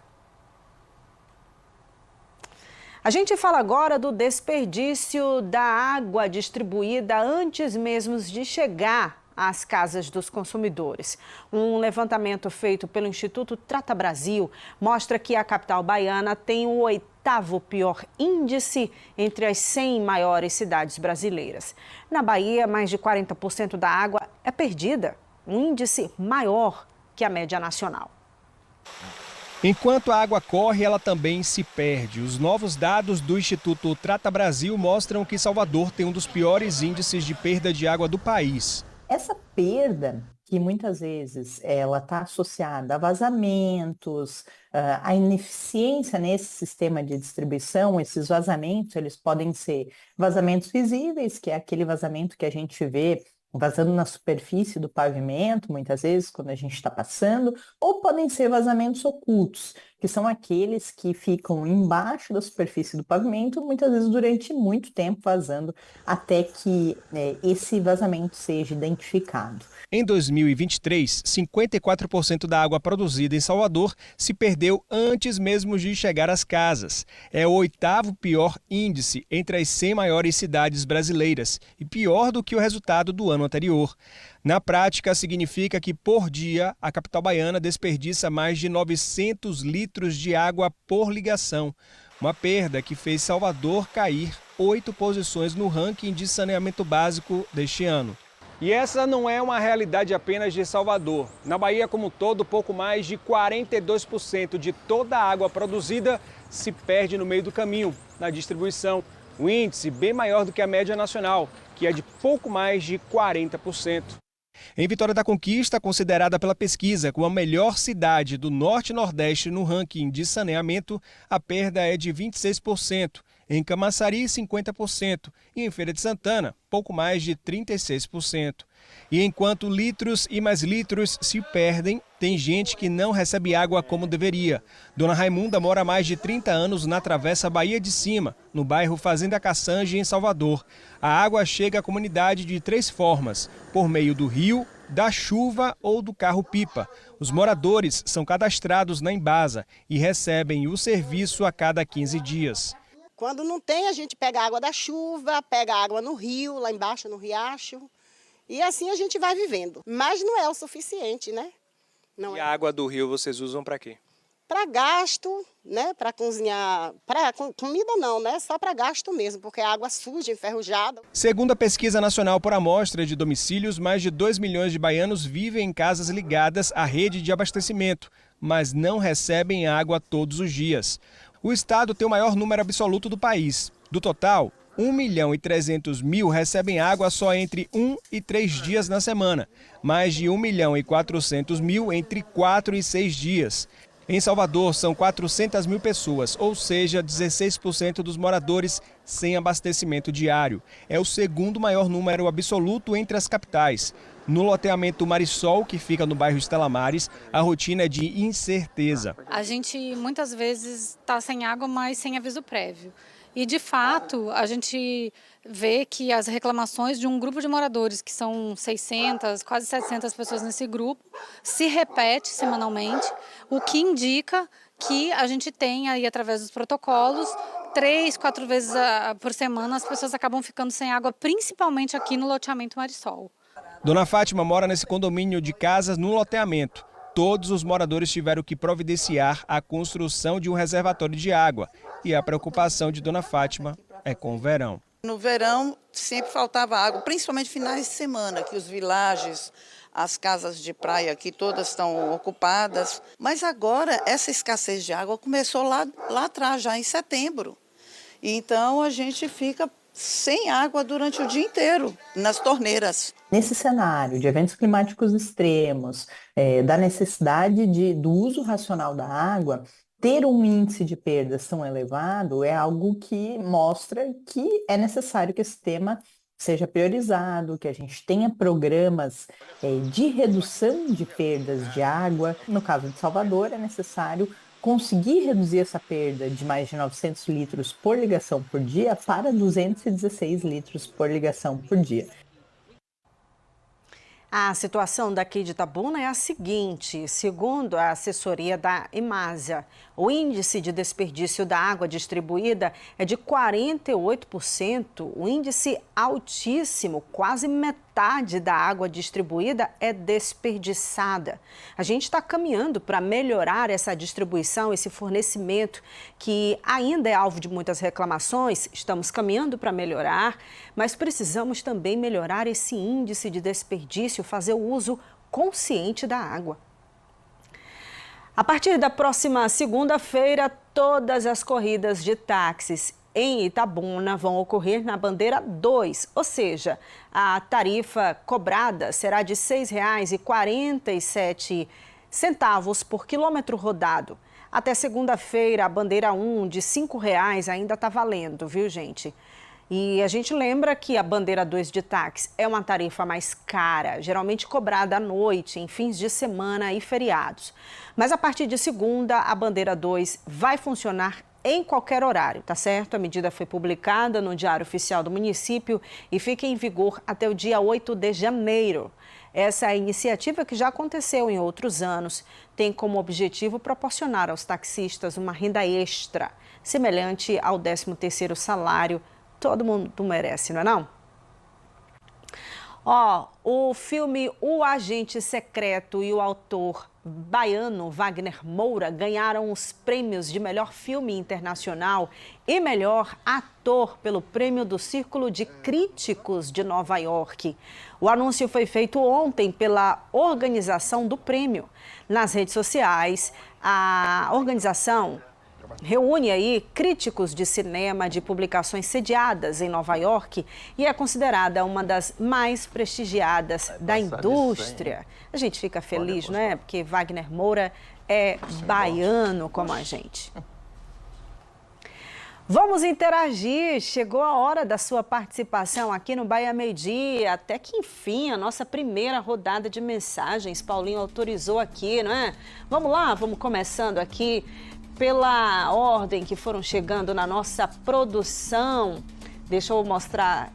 S1: A gente fala agora do desperdício da água distribuída antes mesmo de chegar às casas dos consumidores. Um levantamento feito pelo Instituto Trata Brasil mostra que a capital baiana tem o 8º pior índice entre as 100 maiores cidades brasileiras. Na Bahia, mais de 40% da água é perdida, um índice maior que a média nacional.
S13: Enquanto a água corre, ela também se perde. Os novos dados do Instituto Trata Brasil mostram que Salvador tem um dos piores índices de perda de água do país.
S14: Essa perda, que muitas vezes ela está associada a vazamentos, a ineficiência nesse sistema de distribuição, esses vazamentos, eles podem ser vazamentos visíveis, que é aquele vazamento que a gente vê vazando na superfície do pavimento, muitas vezes, quando a gente está passando, ou podem ser vazamentos ocultos, que são aqueles que ficam embaixo da superfície do pavimento, muitas vezes durante muito tempo vazando, até que esse vazamento seja identificado.
S13: Em 2023, 54% da água produzida em Salvador se perdeu antes mesmo de chegar às casas. É o 8º pior índice entre as 100 maiores cidades brasileiras e pior do que o resultado do ano anterior. Na prática, significa que, por dia, a capital baiana desperdiça mais de 900 litros de água por ligação. Uma perda que fez Salvador cair 8 posições no ranking de saneamento básico deste ano. E essa não é uma realidade apenas de Salvador. Na Bahia como um todo, pouco mais de 42% de toda a água produzida se perde no meio do caminho, na distribuição. Um índice bem maior do que a média nacional, que é de pouco mais de 40%. Em Vitória da Conquista, considerada pela pesquisa como a melhor cidade do Norte e Nordeste no ranking de saneamento, a perda é de 26%. Em Camaçari, 50%. E em Feira de Santana, pouco mais de 36%. E enquanto litros e mais litros se perdem, tem gente que não recebe água como deveria. Dona Raimunda mora há mais de 30 anos na Travessa Bahia de Cima, no bairro Fazenda Caçange, em Salvador. A água chega à comunidade de 3 formas: por meio do rio, da chuva ou do carro-pipa. Os moradores são cadastrados na Embasa e recebem o serviço a cada 15 dias.
S15: Quando não tem, a gente pega a água da chuva, pega a água no rio, lá embaixo no riacho. E assim a gente vai vivendo. Mas não é o suficiente, né? Não
S13: e
S15: é.
S13: A água do rio vocês usam para quê?
S15: Para gasto, né? Para cozinhar. Para comida não, né? Só para gasto mesmo, porque é água suja, enferrujada.
S13: Segundo a Pesquisa Nacional por Amostra de Domicílios, mais de 2 milhões de baianos vivem em casas ligadas à rede de abastecimento, mas não recebem água todos os dias. O estado tem o maior número absoluto do país. Do total, 1.300.000 recebem água só entre 1 e 3 dias na semana. Mais de 1.400.000 entre 4 e 6 dias. Em Salvador, são 400.000 pessoas, ou seja, 16% dos moradores sem abastecimento diário. É o segundo maior número absoluto entre as capitais. No loteamento Marisol, que fica no bairro Estela Maris, a rotina é de incerteza.
S16: A gente muitas vezes está sem água, mas sem aviso prévio. E, de fato, a gente vê que as reclamações de um grupo de moradores, que são 600, quase 700 pessoas nesse grupo, se repete semanalmente, o que indica que a gente tem aí, através dos protocolos, 3, 4 vezes por semana as pessoas acabam ficando sem água, principalmente aqui no loteamento Marisol.
S13: Dona Fátima mora nesse condomínio de casas no loteamento. Todos os moradores tiveram que providenciar a construção de um reservatório de água. E a preocupação de Dona Fátima é com o verão.
S17: No verão sempre faltava água, principalmente finais de semana, que os villages, as casas de praia aqui todas estão ocupadas. Mas agora essa escassez de água começou lá atrás, já em setembro. Então a gente fica sem água durante o dia inteiro, nas torneiras.
S14: Nesse cenário de eventos climáticos extremos, da necessidade do uso racional da água, ter um índice de perdas tão elevado é algo que mostra que é necessário que esse tema seja priorizado, que a gente tenha programas de redução de perdas de água. No caso de Salvador, é necessário conseguir reduzir essa perda de mais de 900 litros por ligação por dia para 216 litros por ligação por dia.
S1: A situação daqui de Itabuna é a seguinte: segundo a assessoria da Imásia, o índice de desperdício da água distribuída é de 48%, um índice altíssimo, quase metade da água distribuída é desperdiçada. A gente está caminhando para melhorar essa distribuição, esse fornecimento, que ainda é alvo de muitas reclamações. Estamos caminhando para melhorar, mas precisamos também melhorar esse índice de desperdício, fazer o uso consciente da água. A partir da próxima segunda-feira, todas as corridas de táxis em Itabuna vão ocorrer na bandeira 2, ou seja, a tarifa cobrada será de R$ 6,47 por quilômetro rodado. Até segunda-feira, a bandeira 1 de R$ 5,00 ainda está valendo, viu, gente? E a gente lembra que a bandeira 2 de táxi é uma tarifa mais cara, geralmente cobrada à noite, em fins de semana e feriados. Mas a partir de segunda, a bandeira 2 vai funcionar em qualquer horário, tá certo? A medida foi publicada no Diário Oficial do município e fica em vigor até o dia 8 de janeiro. Essa iniciativa, que já aconteceu em outros anos, tem como objetivo proporcionar aos taxistas uma renda extra, semelhante ao 13º salário. Todo mundo merece, não é não? O filme O Agente Secreto e o autor baiano Wagner Moura ganharam os prêmios de melhor filme internacional e melhor ator pelo prêmio do Círculo de Críticos de Nova York. O anúncio foi feito ontem pela organização do prêmio. Nas redes sociais, a organização reúne aí críticos de cinema de publicações sediadas em Nova York e é considerada uma das mais prestigiadas da indústria. A gente fica feliz, não é? Porque Wagner Moura é baiano como a gente. Vamos interagir, chegou a hora da sua participação aqui no Bahia Meio Dia, até que enfim a nossa primeira rodada de mensagens, Paulinho autorizou aqui, não é? Vamos lá, vamos começando aqui pela ordem que foram chegando na nossa produção. Deixa eu mostrar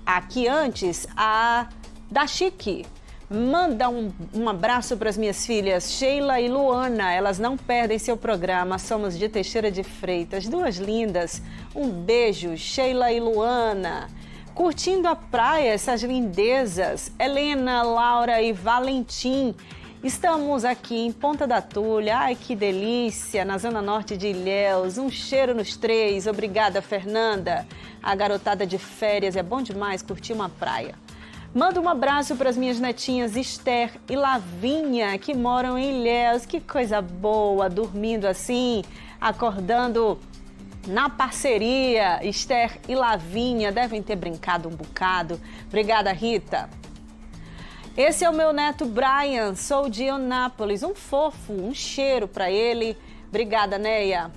S1: aqui antes a da Chique. Manda um abraço para as minhas filhas Sheila e Luana, elas não perdem seu programa, somos de Teixeira de Freitas, duas lindas. Um beijo, Sheila e Luana. Curtindo a praia, essas lindezas, Helena, Laura e Valentim. Estamos aqui em Ponta da Tulha, ai que delícia, na zona norte de Ilhéus, um cheiro nos três, obrigada Fernanda. A garotada de férias, é bom demais curtir uma praia. Manda um abraço para as minhas netinhas Esther e Lavinha, que moram em Ilhéus, que coisa boa, dormindo assim, acordando na parceria. Esther e Lavinha devem ter brincado um bocado. Obrigada, Rita. Esse é o meu neto Brian, sou de Eunápolis, um fofo, um cheiro para ele. Obrigada, Neia.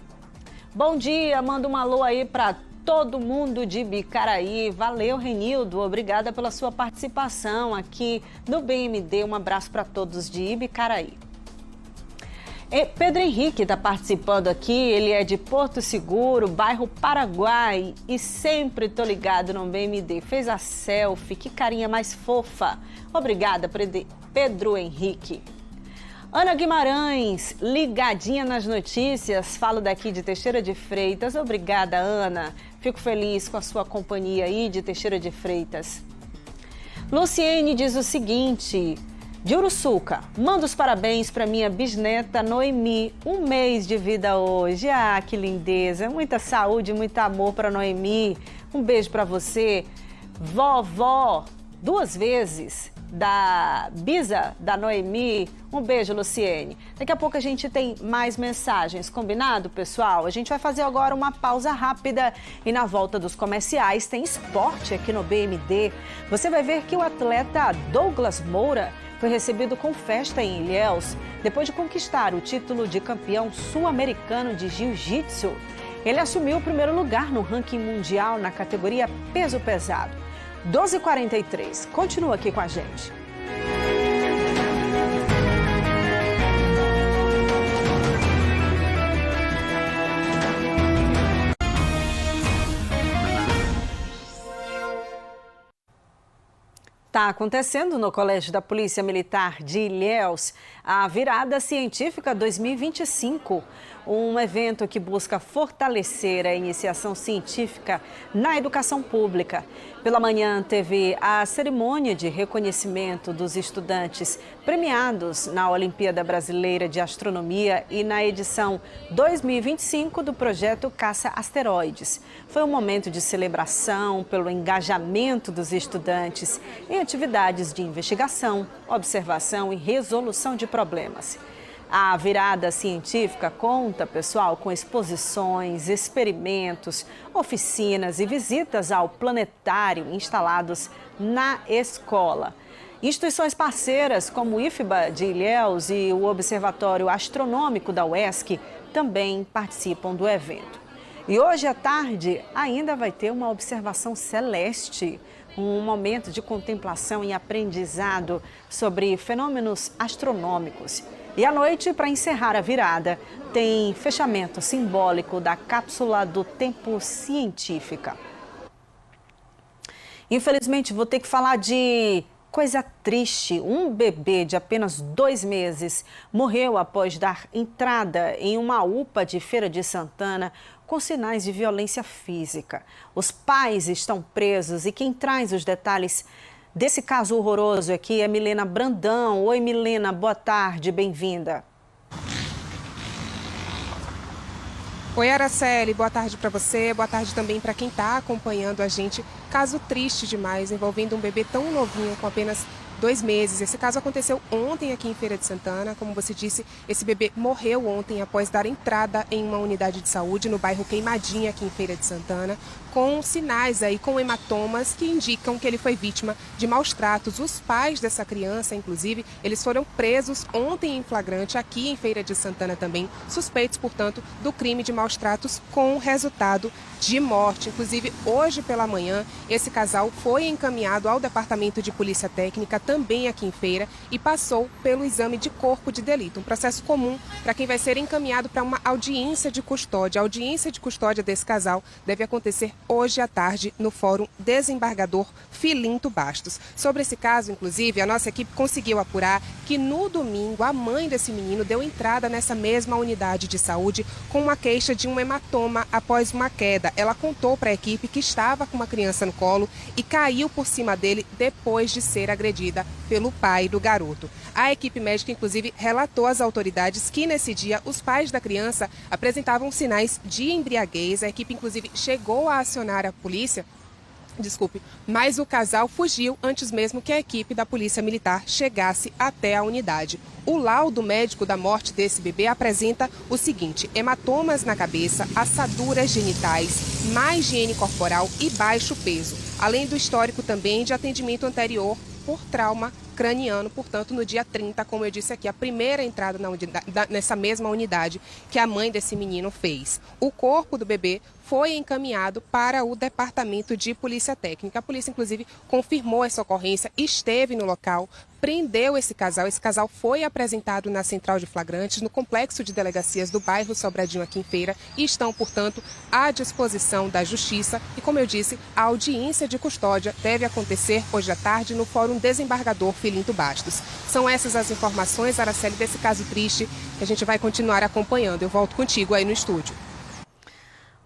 S1: Bom dia, manda um alô aí para todo mundo de Bicaraí. Valeu, Renildo, obrigada pela sua participação aqui no BMD. Um abraço para todos de Ibicaraí. Pedro Henrique está participando aqui, ele é de Porto Seguro, bairro Paraguai, e sempre tô ligado no BMD. Fez a selfie, que carinha mais fofa. Obrigada, Pedro Henrique. Ana Guimarães, ligadinha nas notícias, falo daqui de Teixeira de Freitas. Obrigada, Ana. Fico feliz com a sua companhia aí de Teixeira de Freitas. Luciene diz o seguinte: de Uruçuca. Manda os parabéns para minha bisneta Noemi, 1 mês de vida hoje. Ah, que lindeza, muita saúde, muito amor para Noemi. Um beijo para você. Vovó, 2 vezes, da Bisa, da Noemi. Um beijo, Luciene. Daqui a pouco a gente tem mais mensagens, combinado, pessoal? A gente vai fazer agora uma pausa rápida e na volta dos comerciais tem esporte aqui no BMD. Você vai ver que o atleta Douglas Moura foi recebido com festa em Ilhéus depois de conquistar o título de campeão sul-americano de jiu-jitsu. Ele assumiu o 1º lugar no ranking mundial na categoria peso pesado. 12h43. Continua aqui com a gente. Está acontecendo no Colégio da Polícia Militar de Ilhéus a Virada Científica 2025, um evento que busca fortalecer a iniciação científica na educação pública. Pela manhã teve a cerimônia de reconhecimento dos estudantes premiados na Olimpíada Brasileira de Astronomia e na edição 2025 do projeto Caça Asteroides. Foi um momento de celebração pelo engajamento dos estudantes em atividades de investigação, observação e resolução de problemas. A virada científica conta, pessoal, com exposições, experimentos, oficinas e visitas ao planetário instalados na escola. Instituições parceiras como o IFBA de Ilhéus e o Observatório Astronômico da UESC também participam do evento. E hoje à tarde ainda vai ter uma observação celeste, um momento de contemplação e aprendizado sobre fenômenos astronômicos. E à noite, para encerrar a virada, tem fechamento simbólico da cápsula do tempo científica. Infelizmente, vou ter que falar de coisa triste. Um bebê de apenas 2 meses morreu após dar entrada em uma UPA de Feira de Santana com sinais de violência física. Os pais estão presos e quem traz os detalhes desse caso horroroso aqui é Milena Brandão. Oi, Milena, boa tarde, bem-vinda.
S18: Oi, Araceli, boa tarde para você, boa tarde também para quem está acompanhando a gente. Caso triste demais, envolvendo um bebê tão novinho, com apenas 2 meses. Esse caso aconteceu ontem aqui em Feira de Santana. Como você disse, esse bebê morreu ontem após dar entrada em uma unidade de saúde no bairro Queimadinha, aqui em Feira de Santana, com sinais aí, com hematomas que indicam que ele foi vítima de maus tratos. Os pais dessa criança, inclusive, eles foram presos ontem em flagrante aqui em Feira de Santana também, suspeitos, portanto, do crime de maus tratos com resultado de morte. Inclusive, hoje pela manhã, esse casal foi encaminhado ao Departamento de Polícia Técnica, também aqui em Feira, e passou pelo exame de corpo de delito, um processo comum para quem vai ser encaminhado para uma audiência de custódia. A audiência de custódia desse casal deve acontecer hoje à tarde no Fórum Desembargador Filinto Bastos. Sobre esse caso, inclusive, a nossa equipe conseguiu apurar que no domingo a mãe desse menino deu entrada nessa mesma unidade de saúde com uma queixa de um hematoma após uma queda. Ela contou para a equipe que estava com uma criança no colo e caiu por cima dele depois de ser agredida pelo pai do garoto. A equipe médica, inclusive, relatou às autoridades que nesse dia os pais da criança apresentavam sinais de embriaguez. A equipe, inclusive, chegou a acionar a polícia, mas o casal fugiu antes mesmo que a equipe da Polícia Militar chegasse até a unidade. O laudo médico da morte desse bebê apresenta o seguinte: hematomas na cabeça, assaduras genitais, má higiene corporal e baixo peso, além do histórico também de atendimento anterior por trauma craniano. Portanto, no dia 30, como eu disse aqui, a primeira entrada nessa mesma unidade que a mãe desse menino fez. O corpo do bebê foi encaminhado para o Departamento de Polícia Técnica. A polícia, inclusive, confirmou essa ocorrência, esteve no local, prendeu esse casal. Esse casal foi apresentado na Central de Flagrantes, no complexo de delegacias do bairro Sobradinho, aqui em Feira, e estão, portanto, à disposição da Justiça. E, como eu disse, a audiência de custódia deve acontecer hoje à tarde no Fórum Desembargador Filinto Bastos. São essas as informações, Araceli, desse caso triste que a gente vai continuar acompanhando. Eu volto contigo aí no estúdio.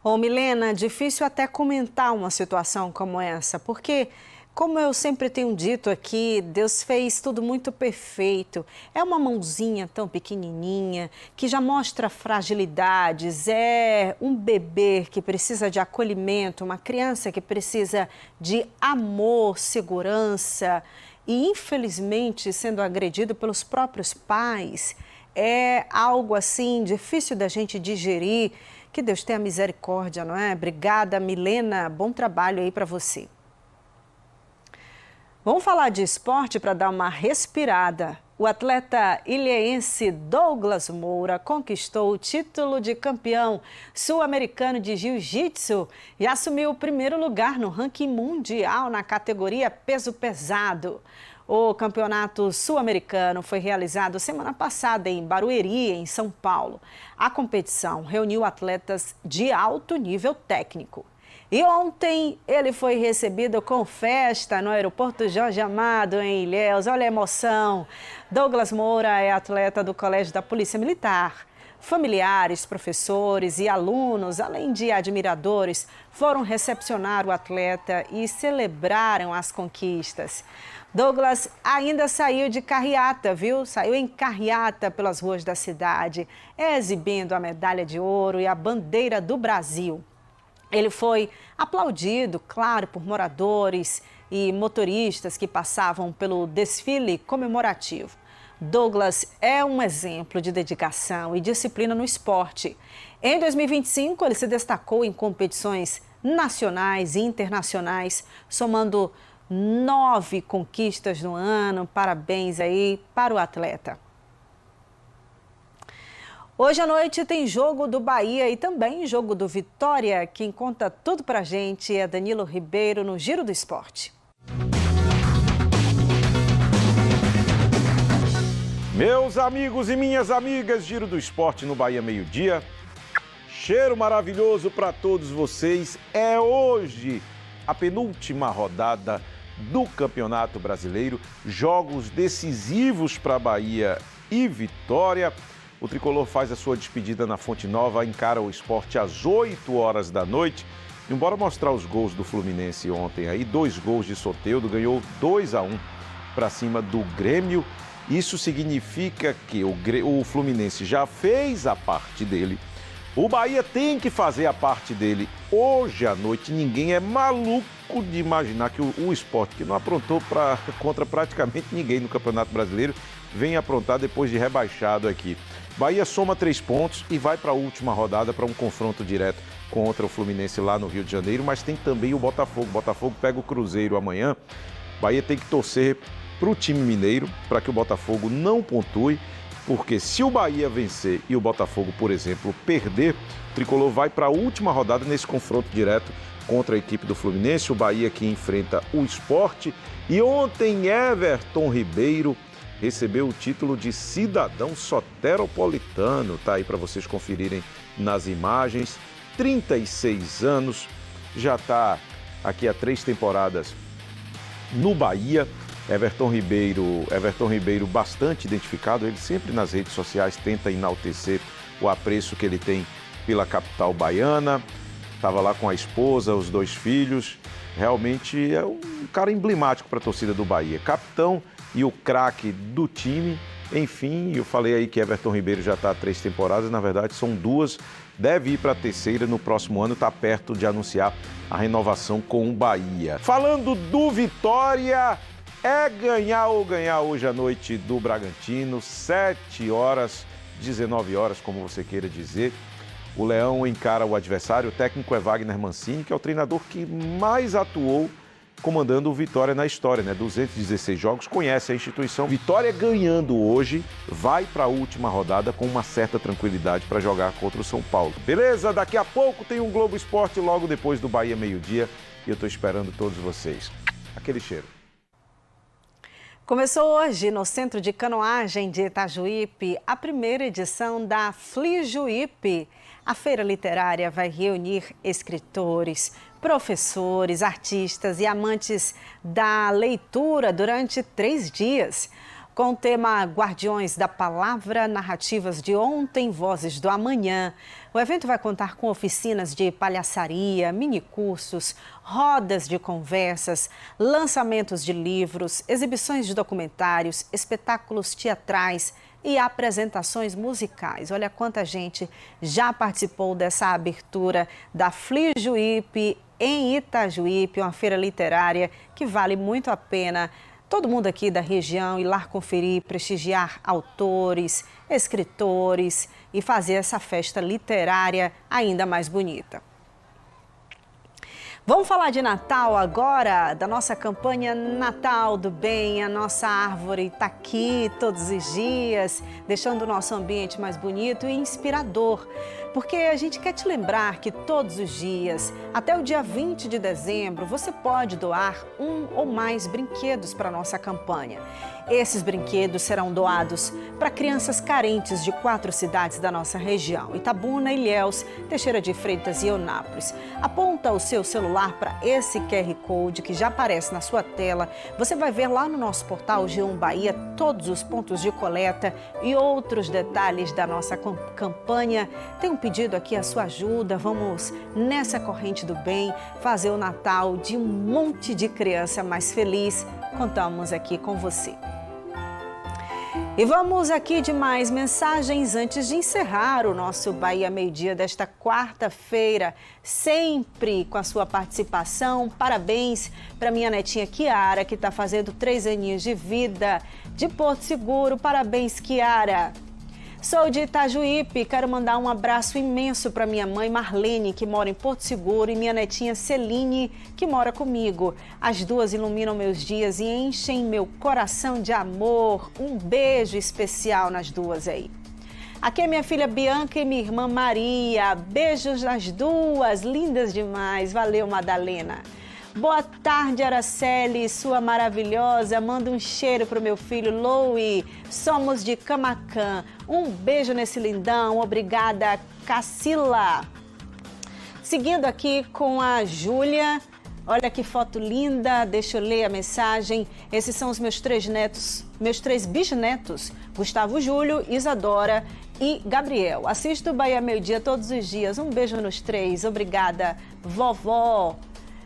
S1: Ô, Milena, difícil até comentar uma situação como essa, porque Como eu sempre tenho dito aqui, Deus fez tudo muito perfeito. É uma mãozinha tão pequenininha que já mostra fragilidades. É um bebê que precisa de acolhimento, uma criança que precisa de amor, segurança e, infelizmente, sendo agredido pelos próprios pais. É algo assim difícil da gente digerir. Que Deus tenha misericórdia, não é? Obrigada, Milena. Bom trabalho aí para você. Vamos falar de esporte para dar uma respirada. O atleta ilhéense Douglas Moura conquistou o título de campeão sul-americano de jiu-jitsu e assumiu o primeiro lugar no ranking mundial na categoria peso pesado. O campeonato sul-americano foi realizado semana passada em Barueri, em São Paulo. A competição reuniu atletas de alto nível técnico. E ontem ele foi recebido com festa no aeroporto Jorge Amado, em Ilhéus. Olha a emoção. Douglas Moura é atleta do Colégio da Polícia Militar. Familiares, professores e alunos, além de admiradores, foram recepcionar o atleta e celebraram as conquistas. Douglas ainda saiu de carreata, viu? Saiu em carreata pelas ruas da cidade, exibindo a medalha de ouro e a bandeira do Brasil. Ele foi aplaudido, claro, por moradores e motoristas que passavam pelo desfile comemorativo. Douglas é um exemplo de dedicação e disciplina no esporte. Em 2025, ele se destacou em competições nacionais e internacionais, somando 9 conquistas no ano. Parabéns aí para o atleta. Hoje à noite tem jogo do Bahia e também jogo do Vitória. Quem conta tudo pra gente é Danilo Ribeiro no Giro do Esporte.
S19: Meus amigos e minhas amigas, Giro do Esporte no Bahia Meio-Dia. Cheiro maravilhoso para todos vocês. É hoje a penúltima rodada do Campeonato Brasileiro. Jogos decisivos para Bahia e Vitória. O tricolor faz a sua despedida na Fonte Nova, encara o Sport às 8 horas da noite. E bora mostrar os gols do Fluminense ontem aí. 2 gols de Soteldo, ganhou 2-1 para cima do Grêmio. Isso significa que o Fluminense já fez a parte dele. O Bahia tem que fazer a parte dele hoje à noite. Ninguém é maluco de imaginar que o Sport, que não aprontou contra praticamente ninguém no Campeonato Brasileiro, vem aprontar depois de rebaixado aqui. Bahia soma 3 pontos e vai para a última rodada para um confronto direto contra o Fluminense lá no Rio de Janeiro, mas tem também o Botafogo. O Botafogo pega o Cruzeiro amanhã. Bahia tem que torcer para o time mineiro para que o Botafogo não pontue, porque se o Bahia vencer e o Botafogo, por exemplo, perder, o tricolor vai para a última rodada nesse confronto direto contra a equipe do Fluminense. O Bahia que enfrenta o Sport. E ontem Everton Ribeiro recebeu o título de cidadão soteropolitano. Tá aí para vocês conferirem nas imagens. 36 anos, já está aqui há 3 temporadas no Bahia. Everton Ribeiro bastante identificado. Ele sempre nas redes sociais tenta enaltecer o apreço que ele tem pela capital baiana. Estava lá com a esposa, os 2 filhos. Realmente é um cara emblemático para a torcida do Bahia. Capitão e o craque do time. Enfim, eu falei aí que Everton Ribeiro já está há 3 temporadas, na verdade são 2, deve ir para a 3ª no próximo ano, está perto de anunciar a renovação com o Bahia. Falando do Vitória, é ganhar ou ganhar hoje à noite do Bragantino, 7 horas, 19 horas, como você queira dizer. O Leão encara o adversário, o técnico é Wagner Mancini, que é o treinador que mais atuou comandando o Vitória na história, né? 216 jogos, conhece a instituição. Vitória ganhando hoje, vai para a última rodada com uma certa tranquilidade para jogar contra o São Paulo. Beleza? Daqui a pouco tem um Globo Esporte logo depois do Bahia Meio-Dia e eu estou esperando todos vocês. Aquele cheiro.
S1: Começou hoje no Centro de Canoagem de Itajuípe a primeira edição da Flijuípe. A feira literária vai reunir escritores, professores, artistas e amantes da leitura durante 3 dias. Com o tema Guardiões da Palavra, narrativas de ontem, vozes do amanhã. O evento vai contar com oficinas de palhaçaria, minicursos, rodas de conversas, lançamentos de livros, exibições de documentários, espetáculos teatrais e apresentações musicais. Olha quanta gente já participou dessa abertura da Flijuípe em Itajuípe, uma feira literária que vale muito a pena todo mundo aqui da região ir lá conferir, prestigiar autores, escritores e fazer essa festa literária ainda mais bonita. Vamos falar de Natal agora, da nossa campanha Natal do Bem. A nossa árvore está aqui todos os dias, deixando o nosso ambiente mais bonito e inspirador. Porque a gente quer te lembrar que todos os dias, até o dia 20 de dezembro, você pode doar um ou mais brinquedos para a nossa campanha. Esses brinquedos serão doados para crianças carentes de 4 cidades da nossa região: Itabuna, Ilhéus, Teixeira de Freitas e Eunápolis. Aponta o seu celular para esse QR Code que já aparece na sua tela. Você vai ver lá no nosso portal G1 Bahia todos os pontos de coleta e outros detalhes da nossa campanha. Tem um pedido aqui a sua ajuda. Vamos nessa corrente do bem fazer o Natal de um monte de criança mais feliz. Contamos aqui com você. E vamos aqui de mais mensagens antes de encerrar o nosso Bahia Meio-Dia desta quarta-feira, sempre com a sua participação. Parabéns para minha netinha Kiara, que está fazendo 3 aninhos de vida, de Porto Seguro. Parabéns, Kiara. Sou de Itajuípe, quero mandar um abraço imenso para minha mãe Marlene, que mora em Porto Seguro, e minha netinha Celine, que mora comigo. As duas iluminam meus dias e enchem meu coração de amor. Um beijo especial nas duas aí. Aqui é minha filha Bianca e minha irmã Maria. Beijos nas duas, lindas demais. Valeu, Madalena. Boa tarde, Araceli, sua maravilhosa. Manda um cheiro pro meu filho Louie. Somos de Camacan. Um beijo nesse lindão. Obrigada, Cacila. Seguindo aqui com a Júlia. Olha que foto linda. Deixa eu ler a mensagem. Esses são os meus 3 netos, meus 3 bisnetos. Gustavo Júlio, Isadora e Gabriel. Assisto o Bahia Meio-Dia todos os dias. Um beijo nos 3. Obrigada, vovó.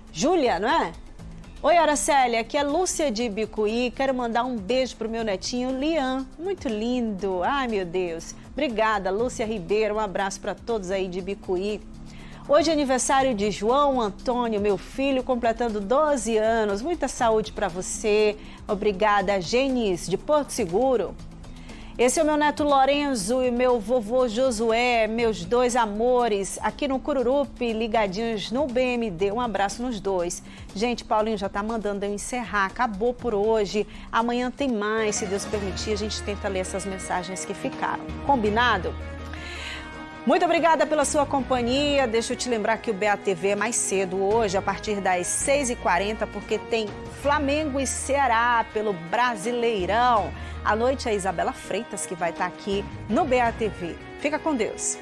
S1: Júlia, não é? Oi, Araceli, aqui é Lúcia de Ibicuí. Quero mandar um beijo pro meu netinho Lian, muito lindo. Ai, meu Deus. Obrigada, Lúcia Ribeiro. Um abraço para todos aí de Ibicuí. Hoje é aniversário de João Antônio, meu filho, completando 12 anos. Muita saúde para você. Obrigada, Genis, de Porto Seguro. Esse é o meu neto Lorenzo e meu vovô Josué, meus 2 amores, aqui no Cururupi, ligadinhos no BMD. Um abraço nos 2. Gente, Paulinho já tá mandando eu encerrar. Acabou por hoje. Amanhã tem mais, se Deus permitir. A gente tenta ler essas mensagens que ficaram. Combinado? Muito obrigada pela sua companhia. Deixa eu te lembrar que o BATV é mais cedo hoje, a partir das 6h40, porque tem Flamengo e Ceará pelo Brasileirão. À noite, a Isabela Freitas, que vai estar aqui no BATV. Fica com Deus.